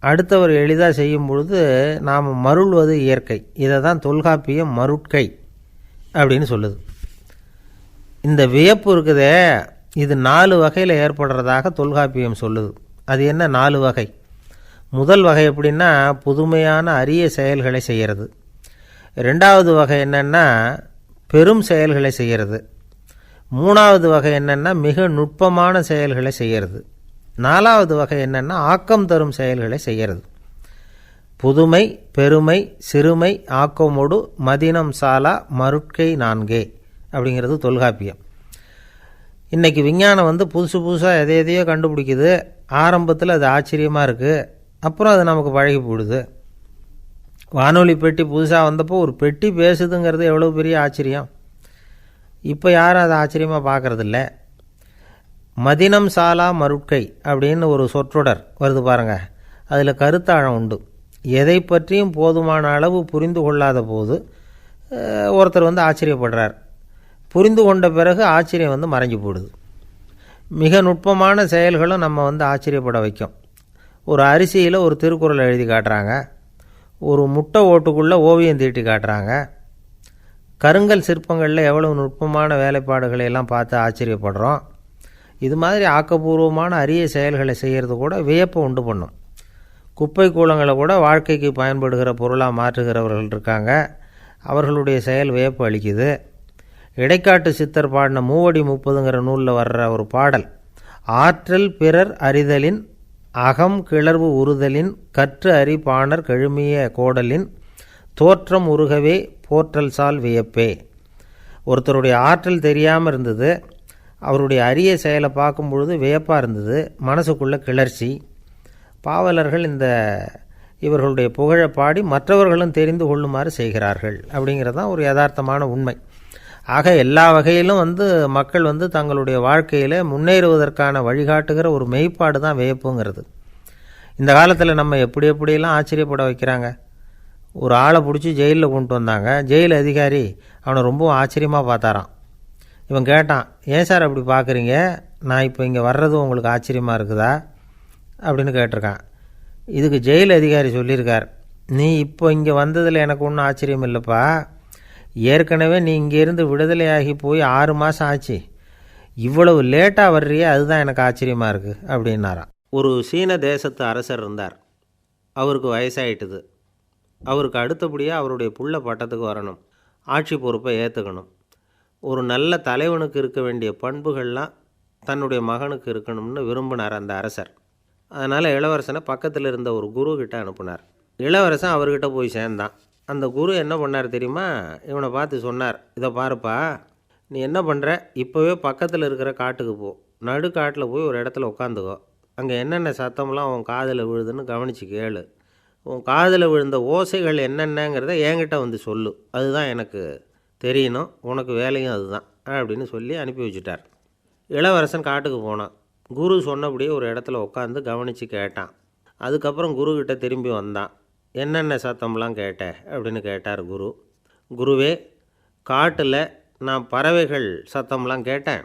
அடுத்தவர் எளிதாக செய்யும் பொழுது நாம் மருள்வது இயற்கை. இதை தான் தொல்காப்பியம் மருட்கை அப்படின்னு சொல்லுது. இந்த வியப்பு இருக்குதே, இது 4 வகையில் ஏற்படுறதாக தொல்காப்பியம் சொல்லுது. அது என்ன 4 வகை? முதல் வகை எப்படின்னா புதுமையான அரிய செயல்களை செய்கிறது. 2வது வகை என்னென்னா பெரும் செயல்களை செய்கிறது. 3வது வகை என்னென்னா மிக நுட்பமான செயல்களை செய்கிறது. 4வது வகை என்னென்னா ஆக்கம் தரும் செயல்களை செய்கிறது. புதுமை, பெருமை, சிறுமை, ஆக்கமோடு மதினம் சாலா மருட்கை 4 அப்படிங்கிறது தொல்காப்பியம். இன்றைக்கி விஞ்ஞானம் புதுசு புதுசாக எதையோ கண்டுபிடிக்குது. ஆரம்பத்தில் அது ஆச்சரியமாக இருக்குது, அப்புறம் அது நமக்கு பழகி போடுது. வானொலி பெட்டி புதுசாக வந்தப்போ ஒரு பெட்டி பேசுதுங்கிறது எவ்வளோ பெரிய ஆச்சரியம். இப்போ யாரும் அதை ஆச்சரியமாக பார்க்குறதில்ல. மதினம் சாலா மருட்கை அப்படின்னு ஒரு சொற்றொடர் வருது பாருங்கள். அதில் கருத்தாழம் உண்டு. எதை பற்றியும் போதுமான அளவு புரிந்து கொள்ளாத போது ஒருத்தர் ஆச்சரியப்படுறார். புரிந்து கொண்ட பிறகு ஆச்சரியம் மறைஞ்சு போடுது. மிக நுட்பமான செயல்களும் நம்ம ஆச்சரியப்பட வைக்கும். ஒரு அரிசியில் ஒரு திருக்குறள் எழுதி காட்டுறாங்க, ஒரு முட்டை ஓட்டுக்குள்ளே ஓவியம் தீட்டி காட்டுறாங்க. கருங்கல் சிற்பங்களில் எவ்வளவு நுட்பமான வேலைப்பாடுகளை எல்லாம் பார்த்து ஆச்சரியப்படுறோம். இது மாதிரி ஆக்கப்பூர்வமான அரிய செயல்களை செய்கிறது கூட வியப்பை உண்டு பண்ணும். குப்பை கூலங்களை கூட வாழ்க்கைக்கு பயன்படுகிற பொருளாக மாற்றுகிறவர்கள் இருக்காங்க. அவர்களுடைய செயல் வியப்பு அளிக்குது. இடைக்காட்டு சித்தர் பாடின மூவடி 30ங்கிற நூலில் வர்ற ஒரு பாடல், ஆற்றல் பிறர் அறிதலின் அகம் கிளர்வு உறுதலின் கற்று அறி பாணர் கழுமிய கோடலின் தோற்றம் உருகவே போற்றல் சால் வியப்பே. ஒருத்தருடைய ஆற்றல் தெரியாமல் இருந்தது, அவருடைய அரிய செயலை பார்க்கும் பொழுது வியப்பாக இருந்தது, மனசுக்குள்ளே கிளர்ச்சி. பாவலர்கள் இவர்களுடைய புகழை பாடி மற்றவர்களும் தெரிந்து கொள்ளுமாறு செய்கிறார்கள். அப்படிங்கிறது தான் ஒரு யதார்த்தமான உண்மை. ஆக எல்லா வகையிலும் மக்கள் தங்களுடைய வாழ்க்கையில் முன்னேறுவதற்கான வழிகாட்டுகிற ஒரு மெய்ப்பாடு தான் வியப்புங்கிறது. இந்த காலத்தில் நம்ம எப்படியெல்லாம் ஆச்சரியப்பட வைக்கிறாங்க. ஒரு ஆளை பிடிச்சி ஜெயிலில் கொண்டு வந்தாங்க. ஜெயில் அதிகாரி அவனை ரொம்பவும் ஆச்சரியமாக பார்த்தாரான். இவன் கேட்டான், ஏன் சார் அப்படி பார்க்குறீங்க, நான் இப்போ இங்கே வர்றது உங்களுக்கு ஆச்சரியமாக இருக்குதா அப்படின்னு கேட்டிருக்கான். இதுக்கு ஜெயில் அதிகாரி சொல்லியிருக்கார், நீ இப்போ இங்கே வந்ததில் எனக்கு ஒன்றும் ஆச்சரியம் இல்லைப்பா, ஏற்கனவே நீ இங்கேருந்து விடுதலையாகி போய் 6 மாதம் ஆச்சு, இவ்வளவு லேட்டாக வர்றியே அதுதான் எனக்கு ஆச்சரியமாக இருக்குது அப்படின்னாராம். ஒரு சீன தேசத்து அரசர் இருந்தார். அவருக்கு வயசாயிட்டுது. அவருக்கு அடுத்தபடியாக அவருடைய புள்ள பட்டத்துக்கு வரணும், ஆட்சி பொறுப்பை ஏற்றுக்கணும். ஒரு நல்ல தலைவனுக்கு இருக்க வேண்டிய பண்புகள்லாம் தன்னுடைய மகனுக்கு இருக்கணும்னு விரும்பினார் அந்த அரசர். அதனால் இளவரசனை பக்கத்தில் இருந்த ஒரு குரு கிட்ட அனுப்புனார். இளவரசன் அவர்கிட்ட போய் சேர்ந்தான். அந்த குரு என்ன பண்ணார் தெரியுமா, இவனை பார்த்து சொன்னார், இதை பாருப்பா, நீ என்ன பண்ணுற, இப்போவே பக்கத்தில் இருக்கிற காட்டுக்கு போ, நடு காட்டில் போய் ஒரு இடத்துல உட்காந்துக்கோ, அங்கே என்னென்ன சத்தம்லாம் உன் காதில் விழுதுன்னு கவனித்து கேளு, உன் காதில் விழுந்த ஓசைகள் என்னென்னங்கிறத என்கிட்ட சொல்லு, அதுதான் எனக்கு தெரியணும், உனக்கு வேலையும் அதுதான் அப்படின்னு சொல்லி அனுப்பி வச்சுட்டார். இளவரசன் காட்டுக்கு போனான். குரு சொன்னபடியே ஒரு இடத்துல உட்காந்து கவனித்து கேட்டான். அதுக்கப்புறம் குருக்கிட்ட திரும்பி வந்தான். என்னென்ன சத்தம்லாம் கேட்ட அப்படின்னு கேட்டார் குரு. குருவே, காட்டில் நான் பறவைகள் சத்தம்லாம் கேட்டேன்,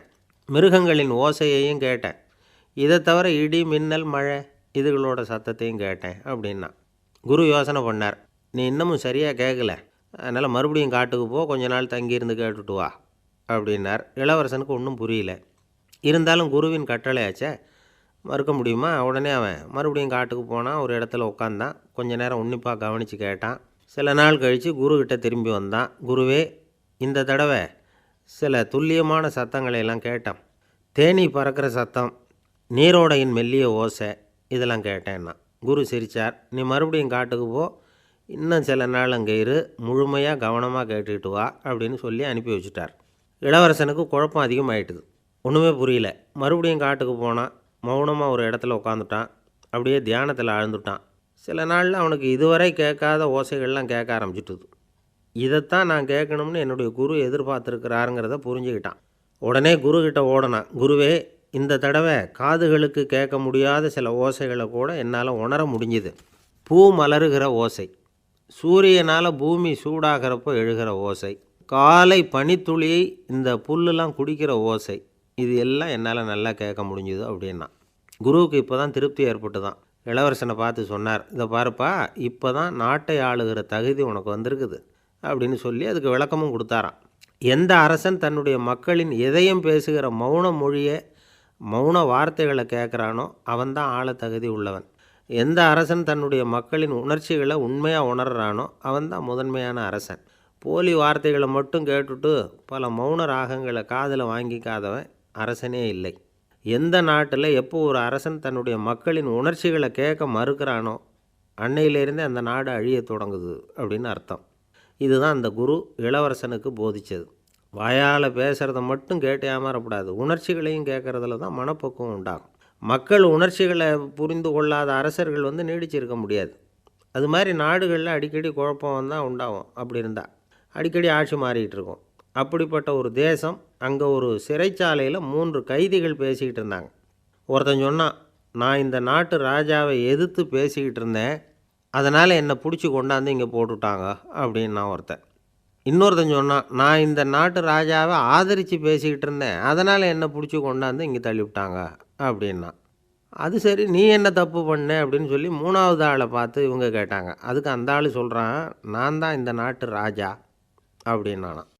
மிருகங்களின் ஓசையையும் கேட்டேன், இதை தவிர இடி மின்னல் மழை இதுகளோட சத்தத்தையும் கேட்டேன் அப்படின்னா. குரு யோசனை பண்ணார், நீ இன்னமும் சரியாக கேட்கல, அதனால் மறுபடியும் காட்டுக்கு போ, கொஞ்ச நாள் தங்கியிருந்து கேட்டுட்டு வா அப்படின்னார். இளவரசனுக்கு ஒன்றும் புரியல. இருந்தாலும் குருவின் கட்டளையாச்சே, மறுக்க முடியுமா? உடனே அவன் மறுபடியும் காட்டுக்கு போனான். ஒரு இடத்துல உட்காந்தான். கொஞ்ச நேரம் உன்னிப்பாக கவனித்து கேட்டான். சில நாள் கழித்து குருக்கிட்ட திரும்பி வந்தான். குருவே, இந்த தடவை சில துல்லியமான சத்தங்களை எல்லாம் கேட்டான். தேனீ பறக்கிற சத்தம், நீரோடையின் மெல்லிய ஓசை, இதெல்லாம் கேட்டேன்னா. குரு சிரித்தார். நீ மறுபடியும் காட்டுக்கு போ, இன்னும் சில நாள் அங்கே இரு, முழுமையாக கவனமாக கேட்டுக்கிட்டு வா அப்படின்னு சொல்லி அனுப்பி வச்சுட்டார். இளவரசனுக்கு குழப்பம் அதிகமாயிட்டுது. ஒன்றுமே புரியல. மறுபடியும் காட்டுக்கு போனான். மௌனமாக ஒரு இடத்துல உட்காந்துட்டான். அப்படியே தியானத்தில் ஆழ்ந்துட்டான். சில நாளில் அவனுக்கு இதுவரை கேட்காத ஓசைகள்லாம் கேட்க ஆரம்பிச்சிட்டுது. இதைத்தான் நான் கேட்கணும்னு என்னுடைய குரு எதிர்பார்த்துருக்கிறாருங்கிறத புரிஞ்சுக்கிட்டான். உடனே குருக்கிட்ட ஓடனான். குருவே, இந்த தடவை காதுகளுக்கு கேட்க முடியாத சில ஓசைகளை கூட என்னால் உணர முடிஞ்சுது. பூ மலருகிற ஓசை, சூரியனால் பூமி சூடாகிறப்போ எழுகிற ஓசை, காலை பனித்துளியை இந்த புல்லுலாம் குடிக்கிற ஓசை, இது எல்லாம் என்னால் நல்லா கேட்க முடிஞ்சுது அப்படின்னா. குருவுக்கு இப்போ தான் திருப்தி ஏற்பட்டு தான் இளவரசனை பார்த்து சொன்னார், இதை பாருப்பா, இப்போ தான் நாட்டை ஆளுகிற தகுதி உனக்கு வந்திருக்குது அப்படின்னு சொல்லி அதுக்கு விளக்கமும் கொடுத்தாராம். எந்த அரசன் தன்னுடைய மக்களின் இதயம் பேசுகிற மௌன மொழியை, மௌன வார்த்தைகளை கேட்குறானோ அவன்தான் ஆள தகுதி உள்ளவன். எந்த அரசன் தன்னுடைய மக்களின் உணர்ச்சிகளை உண்மையாக உணர்றானோ அவன்தான் முதன்மையான அரசன். போலி வார்த்தைகளை மட்டும் கேட்டுட்டு பல மௌன ராகங்களை காதில் வாங்கிக்காதவன் அரசனே இல்லை. எந்த நாட்டில் எப்போ ஒரு அரசன் தன்னுடைய மக்களின் உணர்ச்சிகளை கேட்க மறுக்கிறானோ அன்னையிலேருந்தே அந்த நாடு அழிய தொடங்குது அப்படின்னு அர்த்தம். இதுதான் அந்த குரு இளவரசனுக்கு போதித்தது. வாயால் பேசுகிறத மட்டும் கேட்டு ஏமாறக்கூடாது, உணர்ச்சிகளையும் கேட்குறதுல தான் மனப்பக்குவம் உண்டாகும். மக்கள் உணர்ச்சிகளை புரிந்து கொள்ளாத அரசர்கள் நீடிச்சிருக்க முடியாது. அது மாதிரி நாடுகளில் அடிக்கடி குழப்பம் தான் உண்டாகும். அப்படி இருந்தால் அடிக்கடி ஆட்சி மாறிக்கிட்டு இருக்கும். அப்படிப்பட்ட ஒரு தேசம், அங்கே ஒரு சிறைச்சாலையில் 3 கைதிகள் பேசிக்கிட்டு இருந்தாங்க. ஒருத்தன் சொன்னான், நான் இந்த நாட்டு ராஜாவை எதிர்த்து பேசிக்கிட்டு இருந்தேன், அதனால் என்னை பிடிச்சி கொண்டாந்து இங்கே போட்டுவிட்டாங்க அப்படின்னா ஒருத்தன். இன்னொருத்தன் சொன்னான், நான் இந்த நாட்டு ராஜாவை ஆதரித்து பேசிக்கிட்டு இருந்தேன், அதனால் என்னை பிடிச்சி கொண்டாந்து இங்கே தள்ளிவிட்டாங்க அப்படின்னா. அது சரி, நீ என்ன தப்பு பண்ண அப்படின்னு சொல்லி 3வது ஆளை பார்த்து இவங்க கேட்டாங்க. அதுக்கு அந்த ஆள் சொல்கிறான், நான் தான் இந்த நாட்டு ராஜா அப்படின்னானான்.